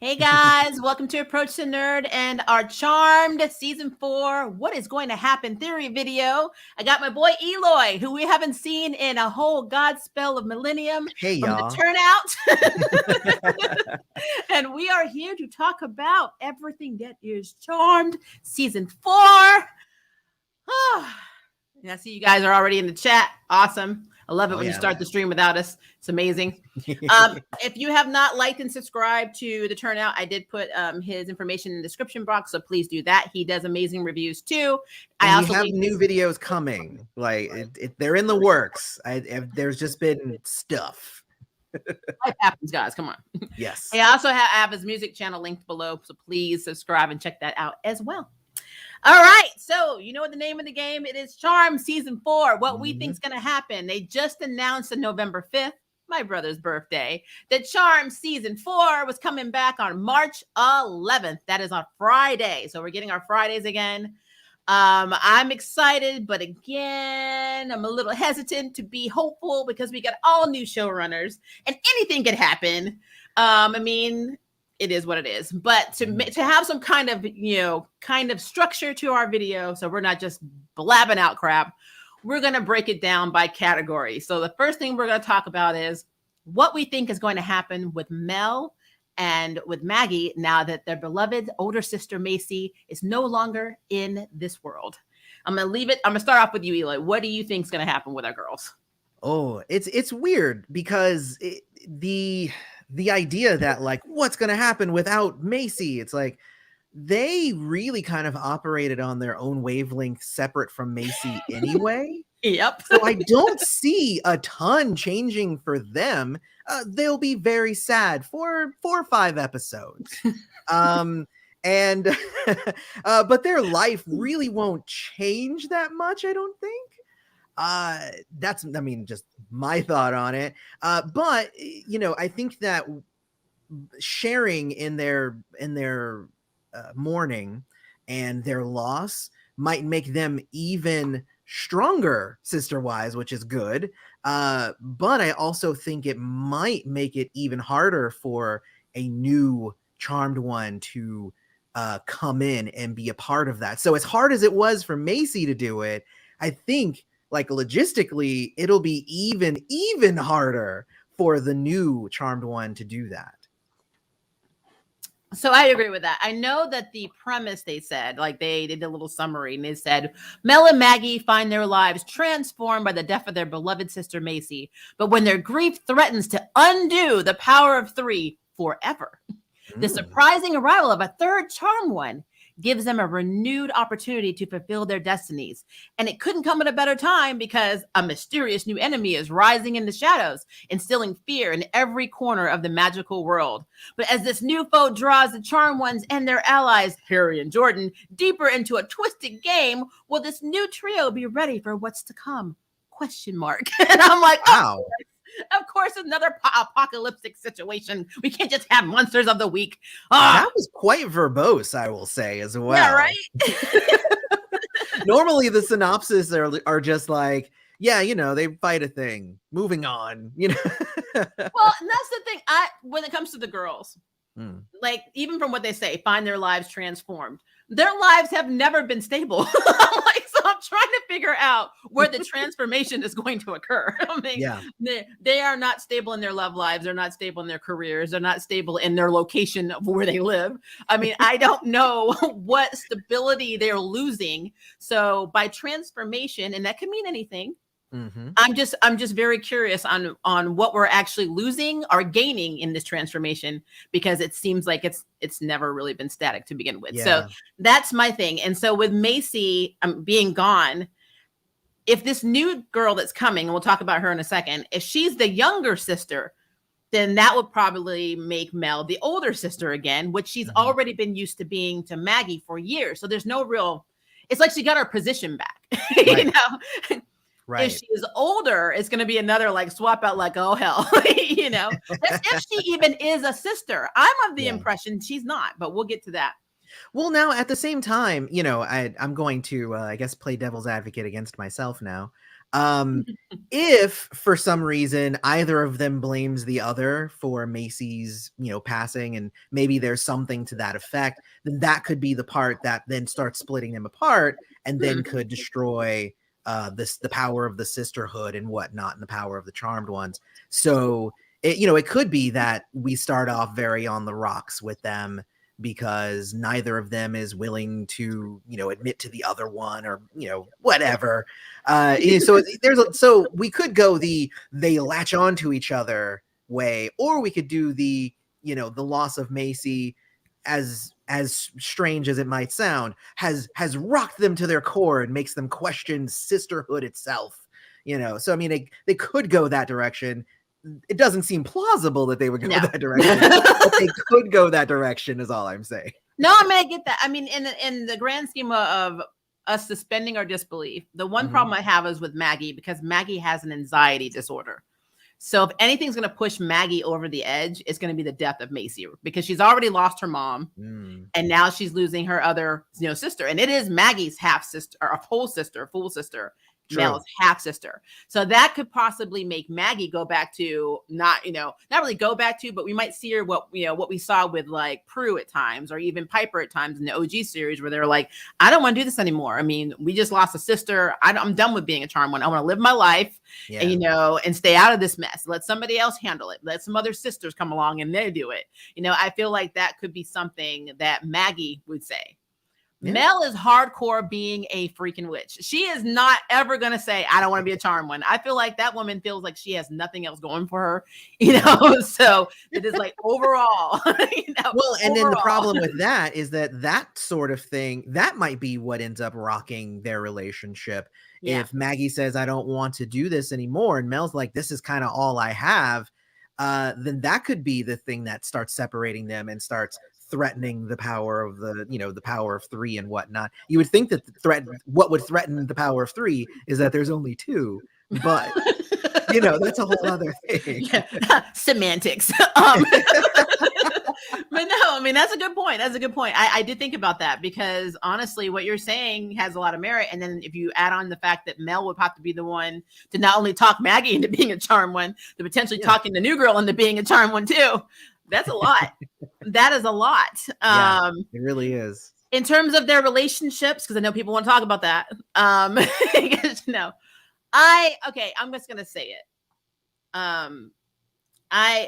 Hey guys, welcome to Approach the Nerd and our Charmed Season 4 What is Going to Happen theory video. I got my boy Eloy, who we haven't seen in a whole Godspell of Millennium Hey, from the y'all. Turnout. And we are here to talk about everything that is Charmed Season 4. And I see you guys are already in the chat. Awesome. I love it when you start the stream without us. It's amazing. If you have not liked and subscribed to the Turnout, I did put his information in the description box, so please do that. He does amazing reviews too. I also have new videos coming. Like they're in the works. There's just been stuff. Life happens, guys. Come on. Yes. I also have his music channel linked below, so please subscribe and check that out as well. All right, so you know what the name of the game? It is Charm Season 4. What we think is going to happen. They just announced on November 5th, my brother's birthday, that Charm Season 4 was coming back on March 11th. That is on Friday. So we're getting our Fridays again. I'm excited, but again, I'm a little hesitant to be hopeful because we got all new showrunners and anything could happen. It is what it is, but to have some kind of structure to our video, so we're not just blabbing out crap, we're going to break it down by category. So the first thing we're going to talk about is what we think is going to happen with Mel and with Maggie now that their beloved older sister Macy is no longer in this world. I'm going to leave it. I'm going to start off with you, Eloy. What do you think is going to happen with our girls? Oh, it's weird because the idea that like what's going to happen without Macy, it's like they really kind of operated on their own wavelength separate from Macy anyway. Yep. So I don't see a ton changing for them. They'll be very sad for 4 or 5 episodes. But their life really won't change that much, I don't think. That's just my thought on it. But I think that sharing in their mourning and their loss might make them even stronger sister-wise, which is good. But I also think it might make it even harder for a new Charmed one to come in and be a part of that. So as hard as it was for Macy to do it, I think like logistically, it'll be even harder for the new Charmed one to do that. So I agree with that. I know that the premise they said, like they did a little summary and they said, Mel and Maggie find their lives transformed by the death of their beloved sister Macy. But when their grief threatens to undo the power of 3 forever, the surprising arrival of a third Charmed one gives them a renewed opportunity to fulfill their destinies. And it couldn't come at a better time because a mysterious new enemy is rising in the shadows, instilling fear in every corner of the magical world. But as this new foe draws the Charmed ones and their allies, Harry and Jordan, deeper into a twisted game, will this new trio be ready for what's to come? ? And I'm like, wow. Of course, another apocalyptic situation. We can't just have monsters of the week. That was quite verbose, I will say, as well. Yeah, right? Normally, the synopsis are just like, yeah, they fight a thing. Moving on, Well, and that's the thing. When it comes to the girls, like even from what they say, find their lives transformed. Their lives have never been stable. So I'm trying to figure out where the transformation is going to occur. They are not stable in their love lives. They're not stable in their careers. They're not stable in their location of where they live. I don't know what stability they're losing. So by transformation, and that could mean anything. I'm just very curious on what we're actually losing or gaining in this transformation, because it seems like it's never really been static to begin with. Yeah. So that's my thing. And so with Macy being gone, if this new girl that's coming, and we'll talk about her in a second, if she's the younger sister, then that would probably make Mel the older sister again, which she's already been used to being to Maggie for years. So there's no real, it's like she got her position back, Right. Right. If she is older, it's going to be another like swap out, like, oh, hell, That's if she even is a sister. I'm of the impression she's not, but we'll get to that. Well, now at the same time, I'm going to, I guess, play devil's advocate against myself now. If for some reason either of them blames the other for Macy's, passing, and maybe there's something to that effect, then that could be the part that then starts splitting them apart and then could destroy the power of the sisterhood and whatnot, and the power of the charmed ones. So it could be that we start off very on the rocks with them because neither of them is willing to, admit to the other one, or, whatever. So we could go they latch on to each other way, or we could do the loss of Macy, as strange as it might sound, has rocked them to their core and makes them question sisterhood itself. So I mean, they could go that direction. It doesn't seem plausible that they would go that direction, but they could go that direction, is all I'm saying. No, I mean, I get that. I mean, in the grand scheme of us suspending our disbelief, the one problem I have is with Maggie, because Maggie has an anxiety disorder. So if anything's going to push Maggie over the edge, it's going to be the death of Macy, because she's already lost her mom, and now she's losing her other, sister, and it is Maggie's half sister, or a full sister. Mel's half sister. So that could possibly make Maggie go back to not really go back to, but we might see her what we saw with like Prue at times, or even Piper at times in the OG series, where they're like, I don't want to do this anymore. I mean, we just lost a sister. I'm done with being a charm one. I want to live my life, and, and stay out of this mess. Let somebody else handle it. Let some other sisters come along and they do it. I feel like that could be something that Maggie would say. Yeah. Mel is hardcore being a freaking witch. She is not ever going to say, I don't want to be a charm one. I feel like that woman feels like she has nothing else going for her, so it is like overall. Well, and then the problem with that is that sort of thing, that might be what ends up rocking their relationship. Yeah. If Maggie says, I don't want to do this anymore, and Mel's like, this is kind of all I have, then that could be the thing that starts separating them and starts threatening the power of the power of three and whatnot. You would think that what would threaten the power of three is that there's only two, but that's a whole other thing. Semantics. But no, I mean, that's a good point. I did think about that, because honestly, what you're saying has a lot of merit. And then if you add on the fact that Mel would have to be the one to not only talk Maggie into being a charm one, to potentially talking the new girl into being a charm one too. That's a lot. That is a lot. It really is. In terms of their relationships, because I know people want to talk about that. I'm just going to say it.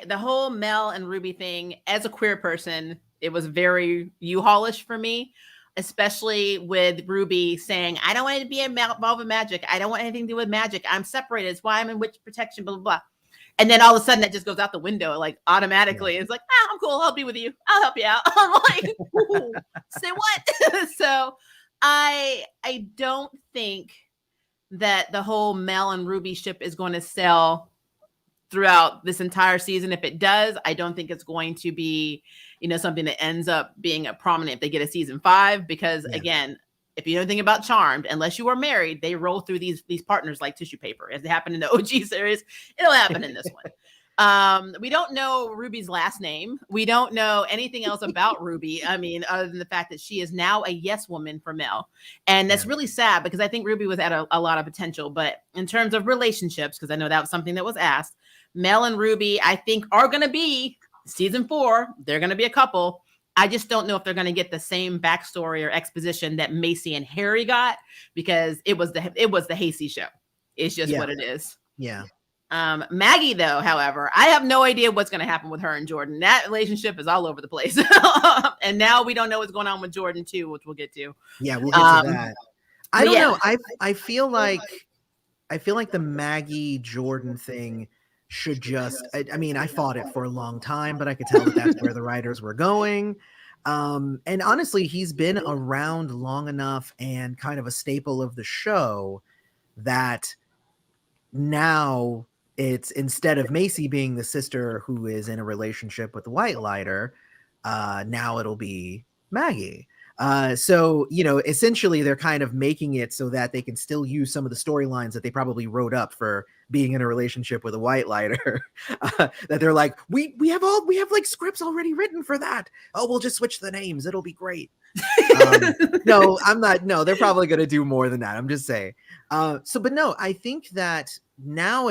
The whole Mel and Ruby thing, as a queer person, it was very U-Haul-ish for me, especially with Ruby saying, I don't want to be involved with magic. I don't want anything to do with magic. I'm separated. It's why I'm in witch protection, blah, blah, blah. And then all of a sudden that just goes out the window, like automatically. Yeah. It's like, I'm cool. I'll be with you. I'll help you out. I'm like, say what? So I don't think that the whole Mel and Ruby ship is going to sell throughout this entire season. If it does, I don't think it's going to be, something that ends up being a prominent if they get a season 5, because again, if you know anything about Charmed, unless you are married, they roll through these partners like tissue paper. As it happened in the OG series, it'll happen in this one. We don't know Ruby's last name. We don't know anything else about Ruby. I mean, other than the fact that she is now a yes woman for Mel. And that's really sad, because I think Ruby was at a lot of potential. But in terms of relationships, because I know that was something that was asked, Mel and Ruby, I think, are going to be season 4. They're going to be a couple. I just don't know if they're going to get the same backstory or exposition that Macy and Harry got, because it was the Hasty show. It's just what it is. Yeah. Maggie, though, however, I have no idea what's going to happen with her and Jordan. That relationship is all over the place. And now we don't know what's going on with Jordan too, which we'll get to. Yeah, we'll get to that. I don't know. I feel like the Maggie Jordan thing should just, I mean, I fought it for a long time, but I could tell that that's where the writers were going. And honestly, he's been around long enough and kind of a staple of the show that now it's, instead of Macy being the sister who is in a relationship with the White Lighter, now it'll be Maggie. So, essentially they're kind of making it so that they can still use some of the storylines that they probably wrote up for being in a relationship with a white lighter. That they're like, we have like scripts already written for that. Oh, we'll just switch the names. It'll be great. No, I'm not. No, they're probably going to do more than that. I'm just saying. But no, I think that now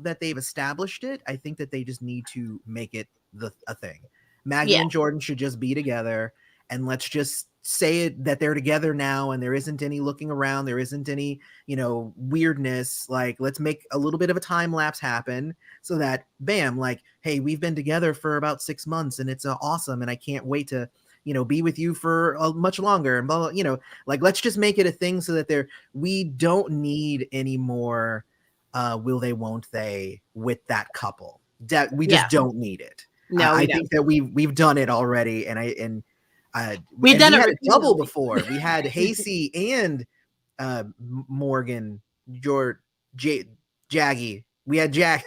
that they've established it, I think that they just need to make it a thing. Maggie and Jordan should just be together, and let's just say it that they're together now, and there isn't any looking around, there isn't any weirdness. Like, let's make a little bit of a time lapse happen so that bam, like, hey, we've been together for about 6 months and it's awesome, and I can't wait to be with you for much longer, and blah, blah, like, let's just make it a thing so that we don't need any more will they won't they with that couple. That we just don't need it. No, I think that we've done it already, and we had a double before. We had Hasey and Morgan, Jaggy. We had Jack.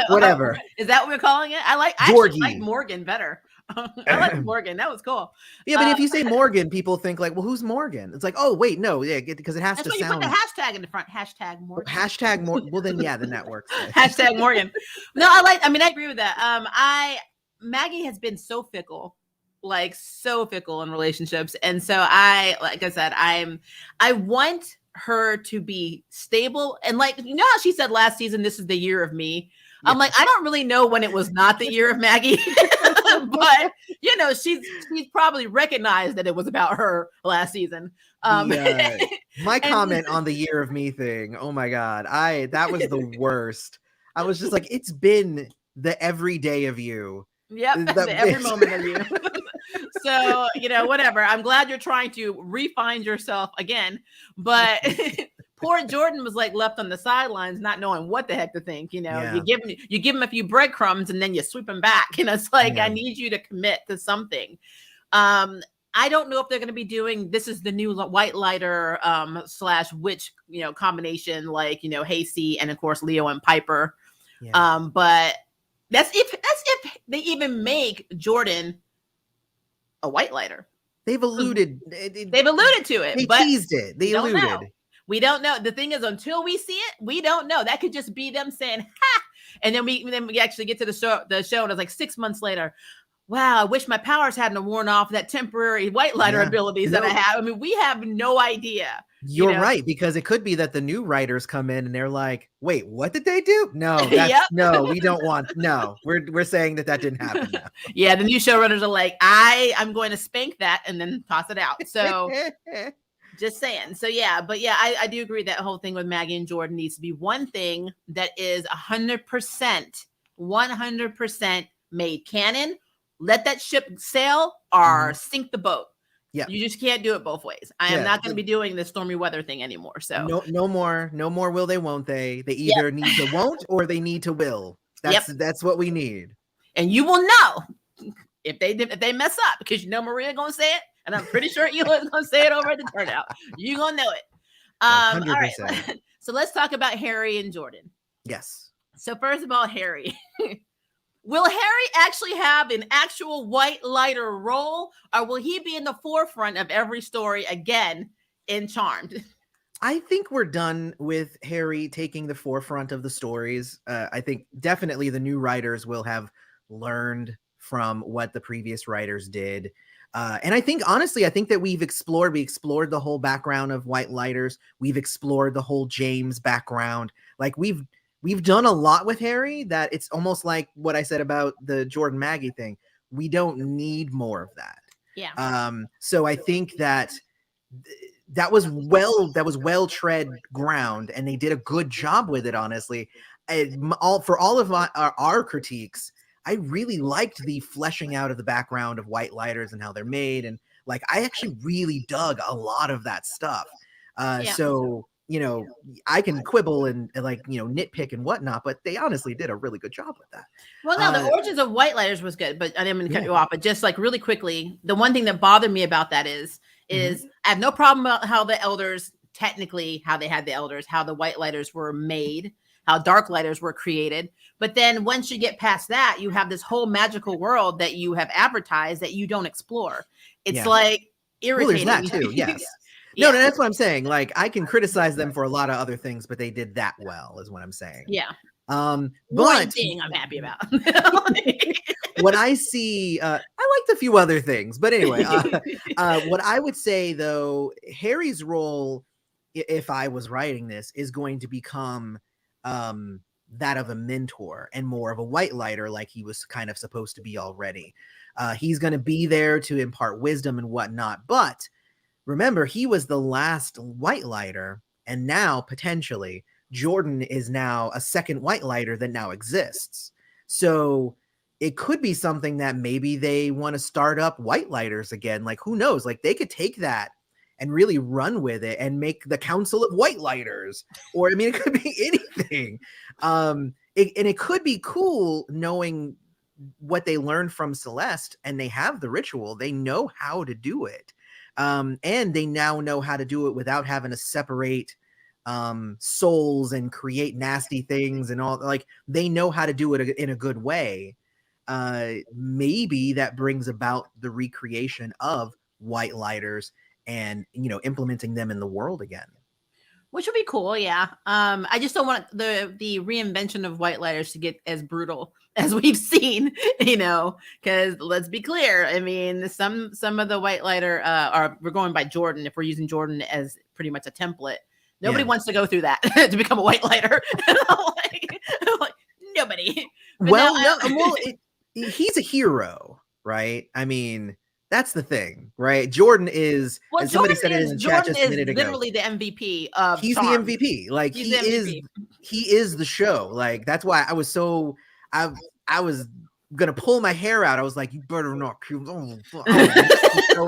Whatever. Is that what we're calling it? I actually like Morgan better. I like Morgan. That was cool. Yeah, but if you say Morgan, people think like, well, who's Morgan? It's like, oh wait, no, yeah, because it has to sound. That's why you put the hashtag in the front. Hashtag Morgan. Hashtag Morgan. Well, then that works. Hashtag Morgan. No, I agree with that. Maggie has been so fickle, like so fickle in relationships, and so like I said, I want her to be stable, and like how she said last season, this is the year of me. I'm like, I don't really know when it was not the year of Maggie, but she's probably recognized that it was about her last season. My comment on the year of me thing, oh my God, that was the worst. I was just like, it's been the everyday of you. Yep, every moment of you. So, whatever. I'm glad you're trying to refine yourself again, but poor Jordan was like left on the sidelines, not knowing what the heck to think. You give him a few breadcrumbs and then you sweep him back. It's like, I need you to commit to something. I don't know if they're going to be doing, this is the new white lighter / witch, combination, like, Hasey and of course Leo and Piper. Yeah. But that's if they even make Jordan a white lighter. They've alluded to it. They teased it. They alluded. Know. We don't know. The thing is, until we see it, we don't know. That could just be them saying, ha! And then we actually get to the show, and it's like 6 months later. Wow, I wish my powers hadn't worn off that temporary white lighter abilities that I have. I mean, we have no idea. You're right, because it could be that the new writers come in and they're like, wait, what did they do? No, no, we don't want, no, we're saying that didn't happen now. Yeah, the new showrunners are like, I'm going to spank that and then toss it out. So just saying. So yeah, but yeah, I do agree that whole thing with Maggie and Jordan needs to be one thing that is 100% made canon. Let that ship sail or sink the boat. Yeah, you just can't do it both ways. I am not going to be doing the stormy weather thing anymore. So no more will they, won't they? They either need to won't or they need to will. That's what we need. And you will know if they mess up, because Maria gonna say it, and I'm pretty sure Eloy's gonna say it over at the turnout. You gonna know it. 100%. All right. So let's talk about Harry and Jordan. Yes. So first of all, Harry. Will Harry actually have an actual white lighter role, or will he be in the forefront of every story again in Charmed? I think we're done with Harry taking the forefront of the stories. I think definitely the new writers will have learned from what the previous writers did. And I think, honestly, that we explored the whole background of white lighters. We've explored the whole James background. Like, we've done a lot with Harry that it's almost like what I said about the Jordan Maggie thing. We don't need more of that. Yeah. So I think that was well tread ground, and they did a good job with it. Honestly, for all of our critiques, I really liked the fleshing out of the background of white lighters and how they're made, and like I actually really dug a lot of that stuff. So. I can quibble and nitpick and whatnot, but they honestly did a really good job with that. Well, no, the origins of white lighters was good, but I didn't mean to cut you off. But just like really quickly, the one thing that bothered me about that is I have no problem about how the elders, technically how they had the elders, how the white lighters were made, how dark lighters were created. But then once you get past that, you have this whole magical world that you have advertised that you don't explore. It's like irritating. Well, there's that too. Yes. Yeah. No, that's what I'm saying. Like, I can criticize them for a lot of other things, but they did that well, is what I'm saying. Yeah. But one thing I'm happy about. What I see, I liked a few other things, but anyway, what I would say though, Harry's role, if I was writing this, is going to become that of a mentor and more of a white lighter, like he was kind of supposed to be already. He's going to be there to impart wisdom and whatnot, but remember, he was the last white lighter, and now potentially Jordan is now a second white lighter that now exists. So it could be something that maybe they want to start up white lighters again. Like, who knows? Like, they could take that and really run with it and make the Council of White Lighters. Or, I mean, it could be anything. And it could be cool knowing what they learned from Celeste, and they have the ritual. They know how to do it. And they now know how to do it without having to separate souls and create nasty things and all. Like, they know how to do it in a good way. Maybe that brings about the recreation of white lighters and, you know, implementing them in the world again, which would be cool. Yeah. I just don't want the reinvention of white lighters to get as brutal as we've seen, you know, because let's be clear. I mean, some of the white lighter we're going by Jordan. If we're using Jordan as pretty much a template, nobody wants to go through that to become a white lighter. like, nobody. But he's a hero, right? I mean, that's the thing, right? Jordan is, and somebody said it in the chat just a minute ago, literally the MVP of he's charm. the MVP. Like, he is the show. Like, that's why I was so, I was gonna pull my hair out. I was like, you better not show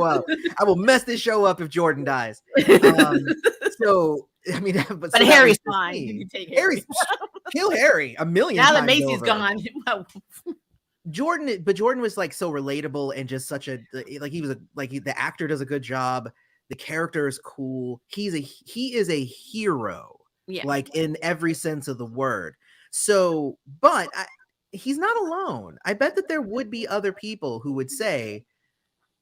up. I will mess this show up if Jordan dies. So I mean, but so Harry's fine. You can take Harry's kill Harry a million now times that Macy's over. gone. Jordan was like so relatable and just such a, like, he was the actor does a good job. The character is cool. He is a hero, like, in every sense of the word. So, but he's not alone. I bet that there would be other people who would say,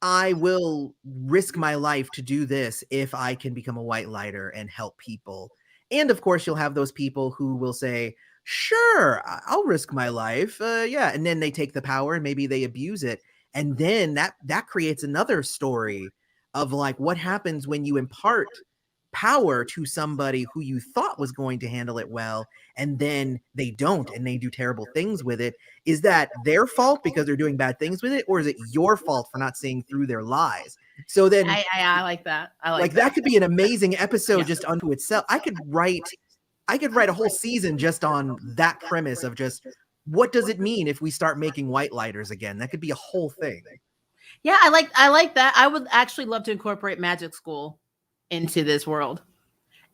I will risk my life to do this if I can become a white lighter and help people. And of course, you'll have those people who will say, sure, I'll risk my life. Yeah. And then they take the power and maybe they abuse it. And then that creates another story of, like, what happens when you impart power to somebody who you thought was going to handle it well, and then they don't, and they do terrible things with it. Is that their fault because they're doing bad things with it, or is it your fault for not seeing through their lies? So then I like that. I like that could be an amazing episode just unto itself. I could write a whole season just on that premise of just, what does it mean if we start making white lighters again? That could be a whole thing. Yeah, I like that. I would actually love to incorporate magic school into this world.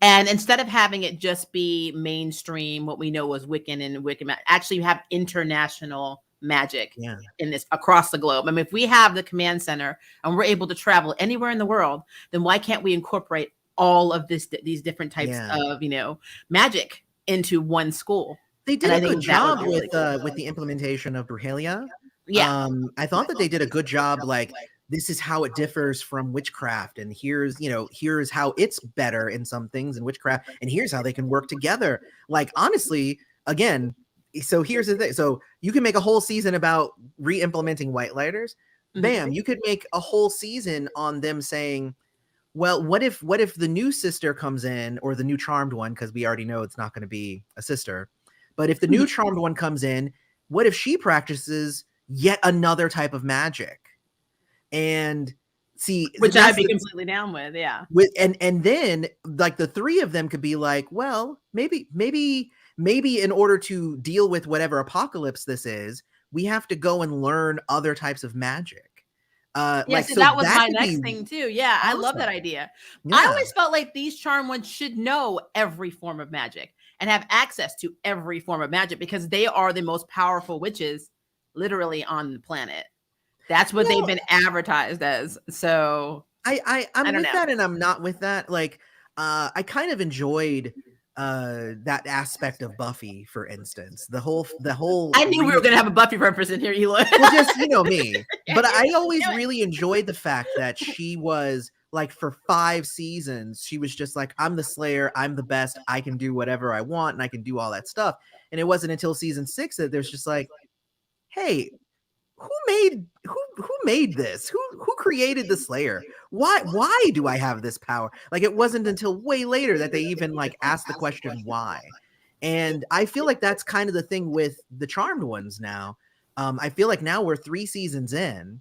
And instead of having it just be mainstream, what we know was Wiccan and Wiccan, actually have international magic in this across the globe. I mean, if we have the command center and we're able to travel anywhere in the world, then why can't we incorporate all of these different types of, you know, magic into one school? They did a good job with the implementation of Brujeria. Yeah. I thought that they did a good job. Like, this is how it differs from witchcraft, and here's how it's better in some things in witchcraft, and here's how they can work together. Like, honestly, again, so here's the thing. So you can make a whole season about re-implementing white lighters. Bam, you could make a whole season on them saying, well, what if the new sister comes in, or the new charmed one, because we already know it's not going to be a sister, but if the new charmed one comes in, what if she practices yet another type of magic? And see, which I'd be completely down with, and then, like, the three of them could be like, well, maybe in order to deal with whatever apocalypse this is, we have to go and learn other types of magic. So that was my next thing too. Yeah, awesome. I love that idea. Yeah. I always felt like these charm ones should know every form of magic and have access to every form of magic, because they are the most powerful witches literally on the planet. That's what they've been advertised as. So I'm with that, and I'm not with that. Like, I kind of enjoyed that aspect of Buffy, for instance. The whole I knew we were gonna have a Buffy reference in here, Eloy. Well, just me. But I always really enjoyed the fact that she was like, for 5 seasons, she was just like, I'm the Slayer, I'm the best, I can do whatever I want, and I can do all that stuff. And it wasn't until season 6 that there's just like, hey, who made this? Who created the Slayer? Why do I have this power? Like, it wasn't until way later that they even like asked the question why. And I feel like that's kind of the thing with the Charmed ones now. I feel like now we're 3 seasons in.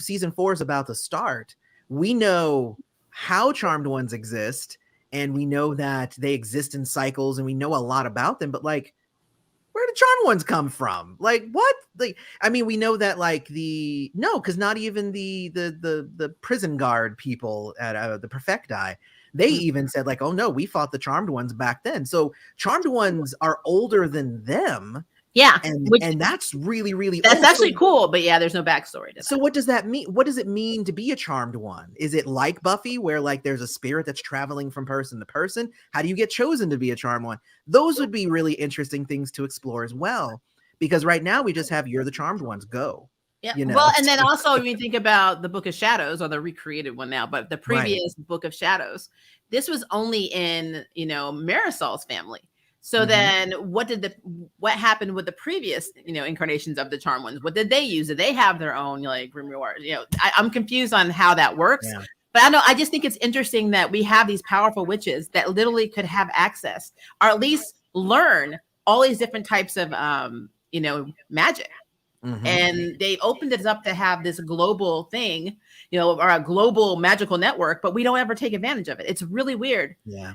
Season 4 is about to start. We know how Charmed ones exist, and we know that they exist in cycles, and we know a lot about them, but like, where did Charmed ones come from? Like, what? Like, I mean, we know that like because not even the prison guard people at the Perfecti, they even said like, oh no, we fought the Charmed ones back then. So Charmed ones are older than them. Yeah, and that's really that's actually cool. But yeah, there's no backstory to that. So what does that mean? What does it mean to be a Charmed one? Is it like Buffy, where like there's a spirit that's traveling from person to person? How do you get chosen to be a Charmed one? Those would be really interesting things to explore as well. Because right now we just have you're the Charmed ones, go. Yeah. You know? Well, and then also when you think about the Book of Shadows, or the recreated one now, but the previous Book of Shadows, this was only in, Marisol's family. So then what happened with the previous, incarnations of the Charmed ones? What did they use? Did they have their own like grimoire? I'm confused on how that works. Yeah. But I just think it's interesting that we have these powerful witches that literally could have access, or at least learn all these different types of magic. And they opened it up to have this global thing, or a global magical network, but we don't ever take advantage of it. It's really weird. Yeah.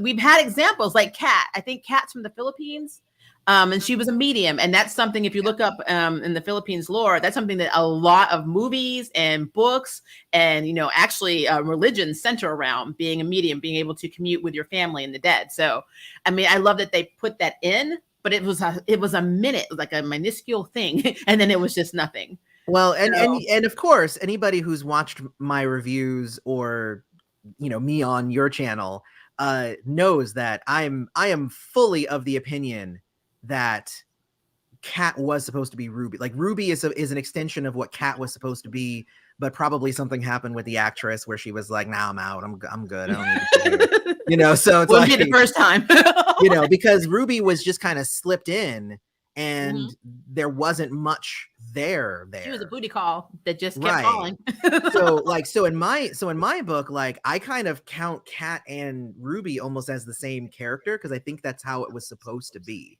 We've had examples like Kat. I think Kat's from the Philippines. And she was a medium. And that's something, if you look up in the Philippines lore, that's something that a lot of movies and books and, actually religions center around being a medium, being able to commute with your family and the dead. So, I mean, I love that they put that in. But it was a minute, like a minuscule thing, and then it was just nothing. Well, and of course, anybody who's watched my reviews or me on your channel knows that I am fully of the opinion that Kat was supposed to be Ruby. Like, Ruby is an extension of what Kat was supposed to be, but probably something happened with the actress where she was like, "Nah, I'm out. I'm good. I don't need to be here." So it's wouldn't be the first time. Because Ruby was just kind of slipped in, and there wasn't much there. She was a booty call that just kept falling. so in my book, like, I kind of count Kat and Ruby almost as the same character, because I think that's how it was supposed to be.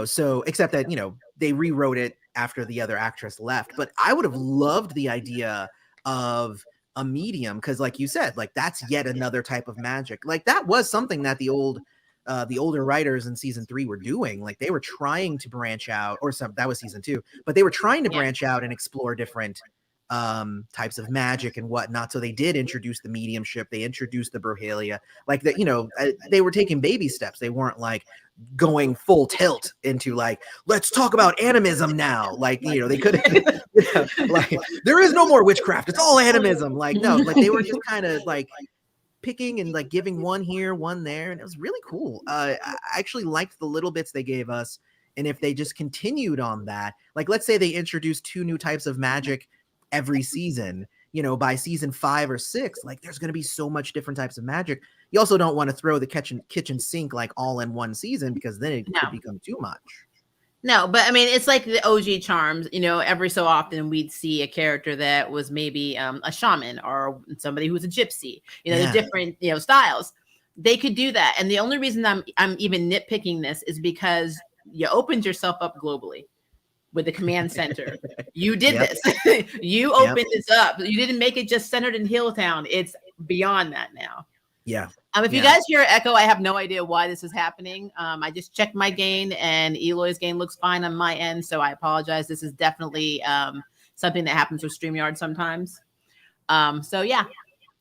So except that, they rewrote it after the other actress left. But I would have loved the idea of a medium, because like you said, like, that's yet another type of magic. Like, that was something that the older writers in season 3 were doing. Like, they were trying to branch out, or that was season 2, but they were trying to branch out and explore different types of magic and whatnot. So they did introduce the mediumship, they introduced the Brohalia, like that. They were taking baby steps. They weren't like going full tilt into like, let's talk about animism now. Like, they couldn't like, there is no more witchcraft, it's all animism. Like, no, like, they were just kind of like picking and like giving one here, one there, and it was really cool. I actually liked the little bits they gave us, and if they just continued on that, like, let's say they introduced 2 new types of magic every season, by season 5 or 6, like, there's going to be so much different types of magic. You also don't want to throw the kitchen sink like all in one season, because then it could become too much. No, but I mean, it's like the OG Charms, every so often we'd see a character that was maybe a shaman, or somebody who's a gypsy, the different, styles. They could do that. And the only reason I'm even nitpicking this is because you opened yourself up globally with the command center. You did this. You opened this up. You didn't make it just centered in Hilltown. It's beyond that now. Yeah. If you guys hear echo, I have no idea why this is happening. I just checked my gain, and Eloy's gain looks fine on my end, so I apologize. This is definitely something that happens with StreamYard sometimes. So yeah.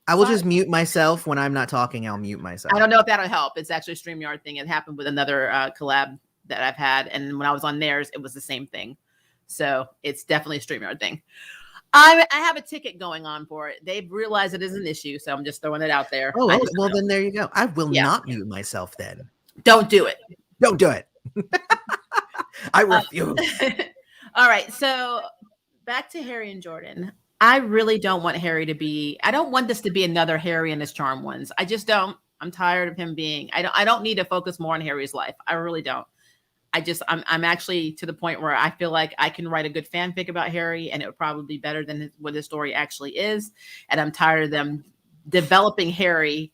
I will just mute myself when I'm not talking. I'll mute myself. I don't know if that'll help. It's actually a StreamYard thing. It happened with another collab that I've had, and when I was on theirs, it was the same thing. So it's definitely a StreamYard thing. I have a ticket going on for it. They've realized it is an issue, so I'm just throwing it out there. Oh, well, then there you go. I will Yeah. not mute myself then. Don't do it. Don't do it. I refuse. All right, so back to Harry and Jordan. I really don't want Harry to be. I don't want this to be another Harry and his charm ones. I just don't. I'm tired of him being. I don't need to focus more on Harry's life. I really don't. I'm actually to the point where I feel like I can write a good fanfic about Harry, and it would probably be better than what the story actually is. And I'm tired of them developing Harry,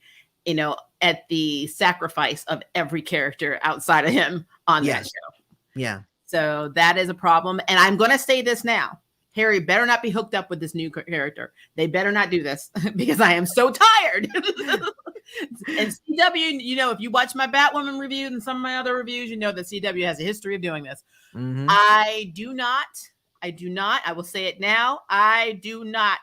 at the sacrifice of every character outside of him on that show. Yeah. So that is a problem. And I'm going to say this now. Harry better not be hooked up with this new character. They better not do this because I am so tired. And CW, if you watch my Batwoman review and some of my other reviews, you know that CW has a history of doing this. Mm-hmm. I do not, I will say it now. I do not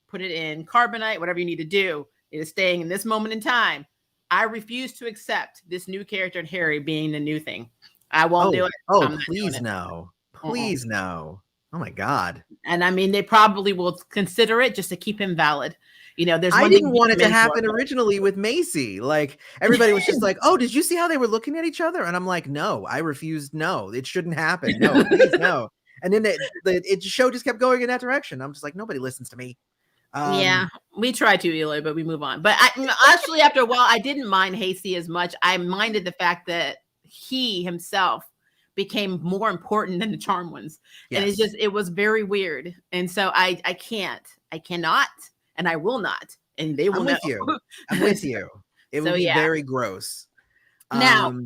put it in Carbonite, whatever you need to do. It is staying in this moment in time. I refuse to accept this new character and Harry being the new thing. I won't do it. Oh, please no. Please no. Oh my God. And I mean, they probably will consider it just to keep him valid. There's. I didn't want it to happen originally with Macy. Like everybody was just like, "Oh, did you see how they were looking at each other?" And I'm like, "No, I refused. No, it shouldn't happen. No, please, no." And then the show just kept going in that direction. I'm just like, nobody listens to me. Yeah, we try to, Eloy, but we move on. But actually, after a while, I didn't mind Hasty as much. I minded the fact that he himself became more important than the charm ones. Yes. And it was very weird. And so I cannot, and I will not. And they will I'm with you. I'm with you. It would be very gross. Now,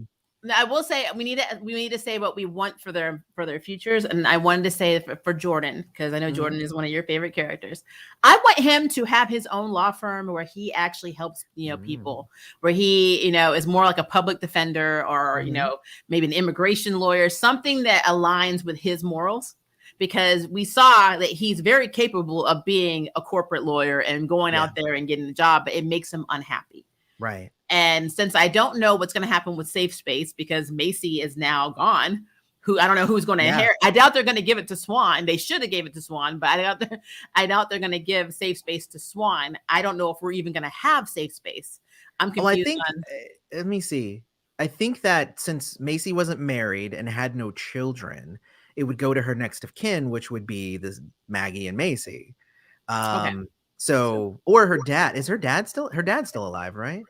I will say we need to say what we want for their futures. And I wanted to say for Jordan, because I know Jordan is one of your favorite characters. I want him to have his own law firm where he actually helps, people, where he, is more like a public defender or, maybe an immigration lawyer, something that aligns with his morals. Because we saw that he's very capable of being a corporate lawyer and going out there and getting the job, but it makes him unhappy. Right. And since I don't know what's going to happen with Safe Space because Macy is now gone, I don't know who's going to inherit. I doubt they're going to give it to Swan. They should have gave it to Swan, but I doubt they're going to give Safe Space to Swan. I don't know if we're even going to have Safe Space. I'm confused. Let me see. I think that since Macy wasn't married and had no children, it would go to her next of kin, which would be Maggie and Macy. So, or her dad. Is her dad still alive, right?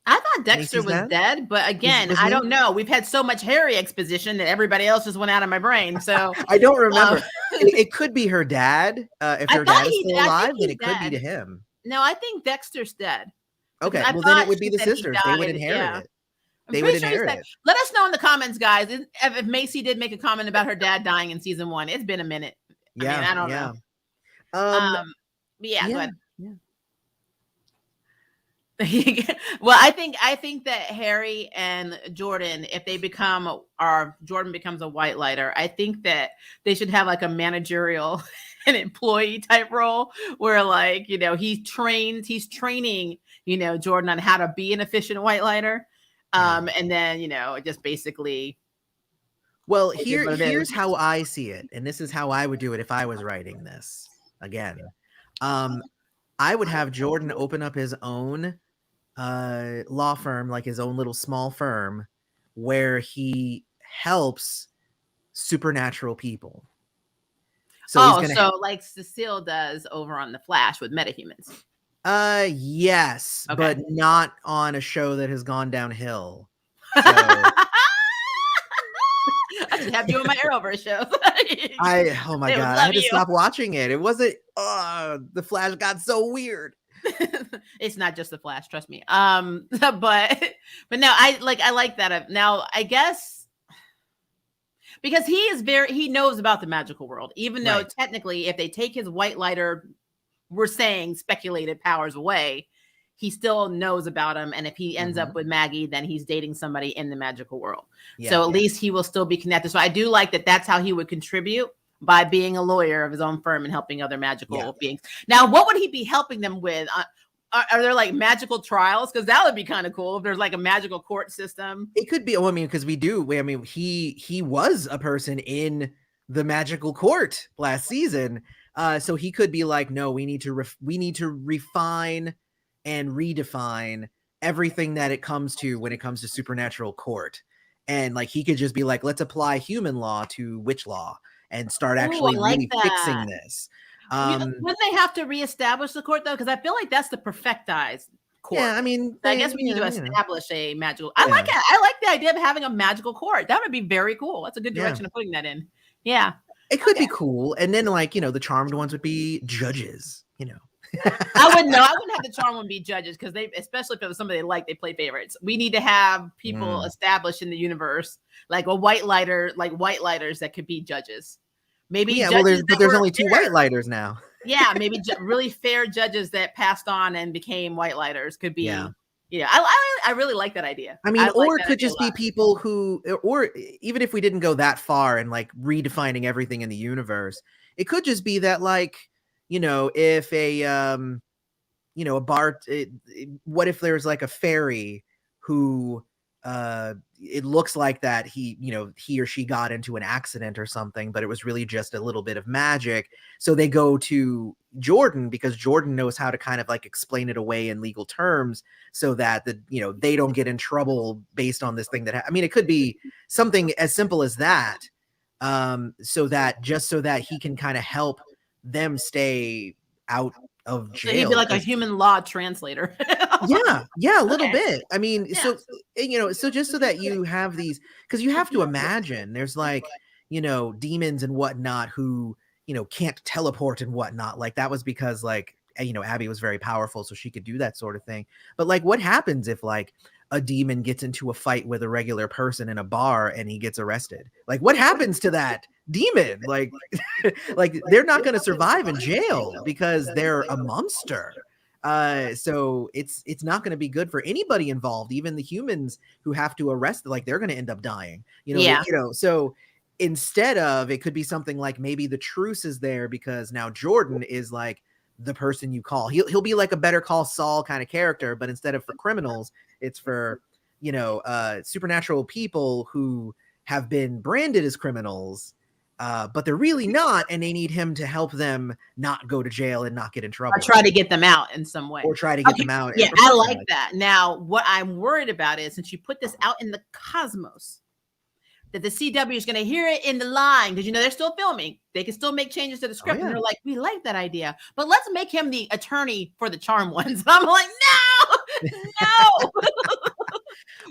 I thought Dexter was dead, but again, I don't know. We've had so much Harry exposition that everybody else just went out of my brain. So I don't remember. It could be her dad. If her dad is still alive, then it could be to him. No, I think Dexter's dead. Okay, well then it would be the sisters. They would inherit it. They would inherit it. Let us know in the comments, guys, if Macy did make a comment about her dad dying in season 1. It's been a minute. I don't know. Go ahead. Well, I think that Harry and Jordan, if they Jordan becomes a white lighter, I think that they should have like a managerial and employee type role where he's training, Jordan on how to be an efficient white lighter. And then, just basically. Well, here's how I see it. And this is how I would do it if I was writing this again. I would have Jordan open up his own law firm, like his own little small firm where he helps supernatural people. So like Cecile does over on The Flash with metahumans. Yes, okay. But not on a show that has gone downhill. So I should have you on my Arrowverse shows. Oh my God, I had to stop watching it. It wasn't. The Flash got so weird. It's not just The Flash, trust me. But no, I like that. Now, I guess because he knows about the magical world, even though technically, if they take his white lighter, we're saying speculated powers away, he still knows about him. And if he ends up with Maggie, then he's dating somebody in the magical world. So at least he will still be connected. So I do like that. That's how he would contribute, by being a lawyer of his own firm and helping other magical beings. Now, what would he be helping them with? Are there like magical trials? Because that would be kind of cool if there's like a magical court system. It could be. Because he was a person in the magical court last season. So he could be like, no, we need to refine and redefine everything that it comes to when it comes to supernatural court. And like he could just be like, let's apply human law to witch law and start Ooh, I actually like really that. fixing this. Wouldn't they have to reestablish the court though? Because I feel like that's the perfectized court. Yeah, I mean, I guess we need to establish a magical. I like it. I like the idea of having a magical court. That would be very cool. That's a good direction of putting that in. Yeah, it could be cool. And then, like, you know, the charmed ones would be judges. You know, I wouldn't know. I wouldn't have the charmed one be judges because they, especially if it was somebody they like, they play favorites. We need to have people established in the universe, like white lighters that could be judges. Maybe there's only 2 white lighters now. Yeah, maybe really fair judges that passed on and became white lighters could be. Yeah, I really like that idea. I mean, or it could just be people who, or even if we didn't go that far and like redefining everything in the universe, it could just be that, like, you know, if a what if there's like a fairy who it looks like that he or she got into an accident or something, but it was really just a little bit of magic. So they go to Jordan because Jordan knows how to kind of like explain it away in legal terms so that they don't get in trouble based on this thing that I mean, it could be something as simple as that. So that he can kind of help them stay out of jail. So he'd be like a human law translator. yeah, a little bit. I mean, so just so that you have these, because you have to imagine there's like, demons and whatnot who, can't teleport and whatnot. Like that was because like, Abby was very powerful, so she could do that sort of thing. But like, what happens if like a demon gets into a fight with a regular person in a bar and he gets arrested? Like, what happens to that demon? Like, like they're not going to survive in jail because they're a monster. So it's not going to be good for anybody involved, even the humans who have to arrest, like they're going to end up dying, so instead of, it could be something like maybe the truce is there because now Jordan is like the person you call. He'll be like a Better Call Saul kind of character, but instead of for criminals, it's for, supernatural people who have been branded as criminals, but they're really not, and they need him to help them not go to jail and not get in trouble. Or try to get them out in some way. Or try to get them out. Yeah, I like that. Now, what I'm worried about is, since you put this out in the cosmos, that the CW is going to hear it in the line, because they're still filming. They can still make changes to the script, and they're like, we like that idea, but let's make him the attorney for the charm ones. And I'm like, no.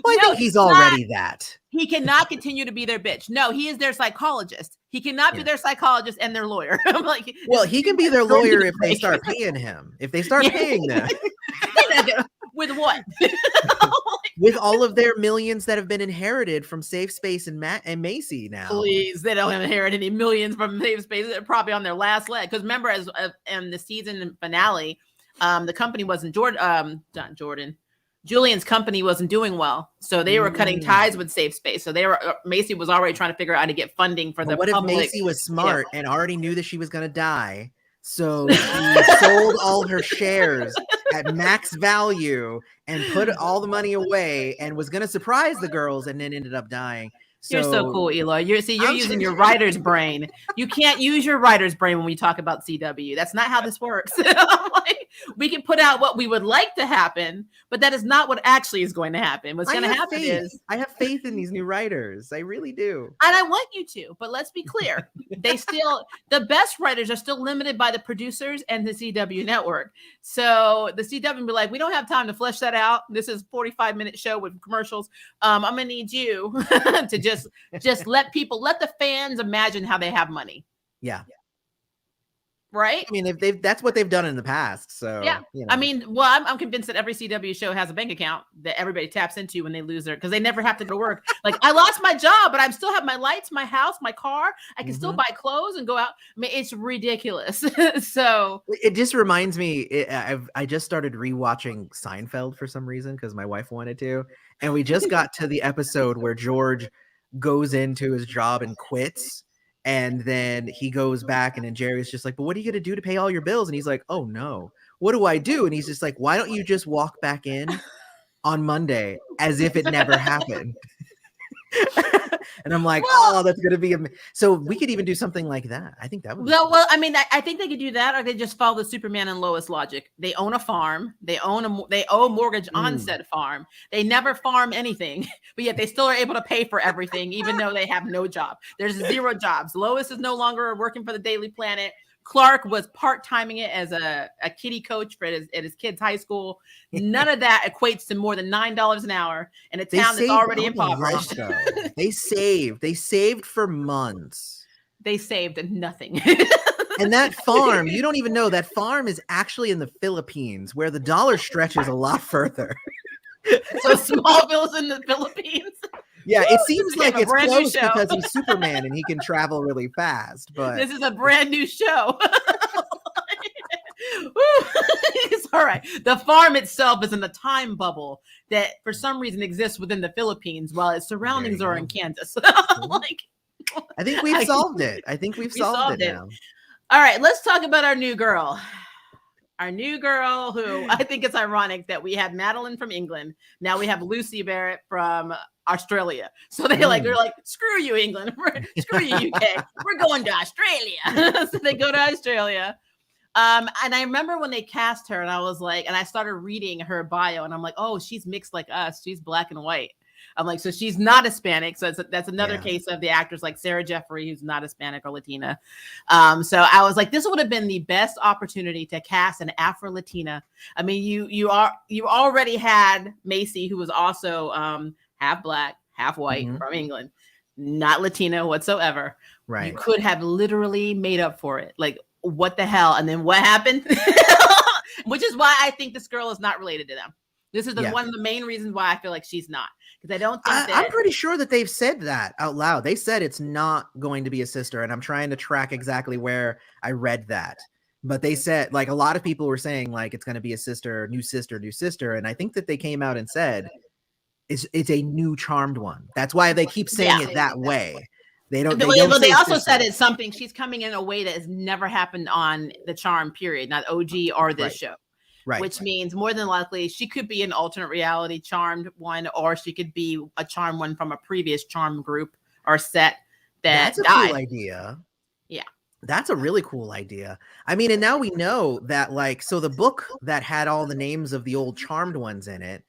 Well, I think he's already that. He cannot continue to be their bitch. No, he is their psychologist. He cannot be their psychologist and their lawyer. I'm like, well, he can be their lawyer if they start paying him. If they start paying them. With what? With all of their millions that have been inherited from Safe Space and Macy now. Please, they don't inherit any millions from Safe Space. They're probably on their last leg. Because remember, as in the season finale, the company wasn't Julian's company wasn't doing well, so they were cutting ties with Safe Space. So Macy was already trying to figure out how to get funding for the public. What if Macy was smart and already knew that she was going to die? So she sold all her shares at max value and put all the money away and was going to surprise the girls, and then ended up dying. You're so cool, Eloy. You're using your writer's brain. You can't use your writer's brain when we talk about CW. That's not how this works. We can put out what we would like to happen, but that is not what actually is going to happen. What's going to happen is, I have faith in these new writers. I really do. And I want you to, but let's be clear. The best writers are still limited by the producers and the CW network. So the CW will be like, we don't have time to flesh that out. This is a 45-minute show with commercials. I'm going to need you to just let the fans imagine how they have money. Yeah. Right? I mean, that's what they've done in the past. So yeah, I mean, well, I'm convinced that every CW show has a bank account that everybody taps into when they lose because they never have to go to work. Like, I lost my job, but I still have my lights, my house, my car. I can still buy clothes and go out. I mean, it's ridiculous. So it just reminds me, I just started rewatching Seinfeld for some reason because my wife wanted to, and we just got to the episode where George goes into his job and quits. And then he goes back, and then Jerry's just like, but what are you going to do to pay all your bills? And he's like, oh no, what do I do? And he's just like, why don't you just walk back in on Monday as if it never happened? And I'm like, Well, oh, that's gonna be so we could even do something like that. I think that would be well, cool. well, I mean, I think they could do that, or they just follow the Superman and Lois logic. They own a farm. They owe mortgage on said farm. They never farm anything, but yet they still are able to pay for everything, even though they have no job. There's 0 jobs. Lois is no longer working for the Daily Planet. Clark was part-timing it as a kiddie coach at his kids' high school. None of that equates to more than $9 an hour in a town that's already impoverished. They saved for months. They saved nothing. And that farm, you don't even know, that farm is actually in the Philippines, where the dollar stretches a lot further. So Smallville's in the Philippines. Yeah, it seems like it's close show. because he's Superman and he can travel really fast. But this is a brand new show. It's all right. The farm itself is in the time bubble that for some reason exists within the Philippines while its surroundings are in Kansas. Like, I think we've solved it. I think we've solved it now. All right, let's talk about our new girl. Our new girl, who I think it's ironic that we had Madeline from England. Now we have Lucy Barrett from Australia. So they're like, screw you, England. Screw you, UK. We're going to Australia. So they go to Australia. And I remember when they cast her, and I was like, and I started reading her bio, and I'm like, oh, she's mixed like us. She's black and white. I'm like, so she's not Hispanic. So that's another case of the actors like Sarah Jeffrey, who's not Hispanic or Latina. So I was like, this would have been the best opportunity to cast an Afro-Latina. I mean, you already had Macy, who was also half black, half white from England, not Latina whatsoever. Right. You could have literally made up for it. Like, what the hell? And then what happened? Which is why I think this girl is not related to them. This is one of the main reasons why I feel like she's not. Because I don't think I'm pretty sure that they've said that out loud. They said it's not going to be a sister, and I'm trying to track exactly where I read that. But they said, like, a lot of people were saying, like, it's going to be a sister, new sister, new sister. And I think that they came out and said it's a new Charmed one. That's why they keep saying it that way. They don't. They also said it's something. She's coming in a way that has never happened on the Charmed period, not OG or this show. Right. Which means more than likely she could be an alternate reality Charmed one, or she could be a Charmed one from a previous Charmed group or set that's died. A cool idea. Yeah. That's a really cool idea. I mean, and now we know that, like, so the book that had all the names of the old Charmed ones in it,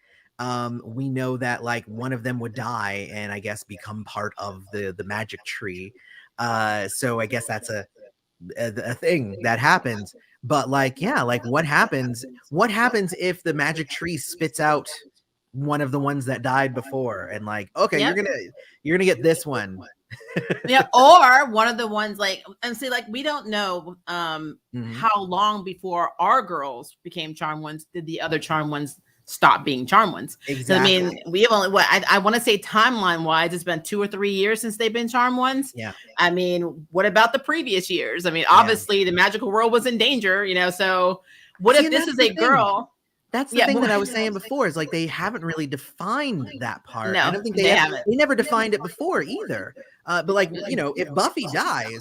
we know that, like, one of them would die and I guess become part of the magic tree. So I guess that's a thing that happens. But, like, yeah, like, what happens if the magic tree spits out one of the ones that died before, and, like, okay, you're gonna get this one. Yeah, or one of the ones, like, and see, like, we don't know how long before our girls became Charmed ones did the other Charmed ones stop being Charmed ones. Exactly. So, I mean, we have only I want to say timeline wise, it's been 2 or 3 years since they've been Charmed ones. Yeah. I mean, what about the previous years? I mean, obviously the magical world was in danger, you know. So what if this is a girl? That's the thing that I was saying before, is like they haven't really defined that part. No, I don't think they haven't. They never defined it before either. But, like, you know, if Buffy dies,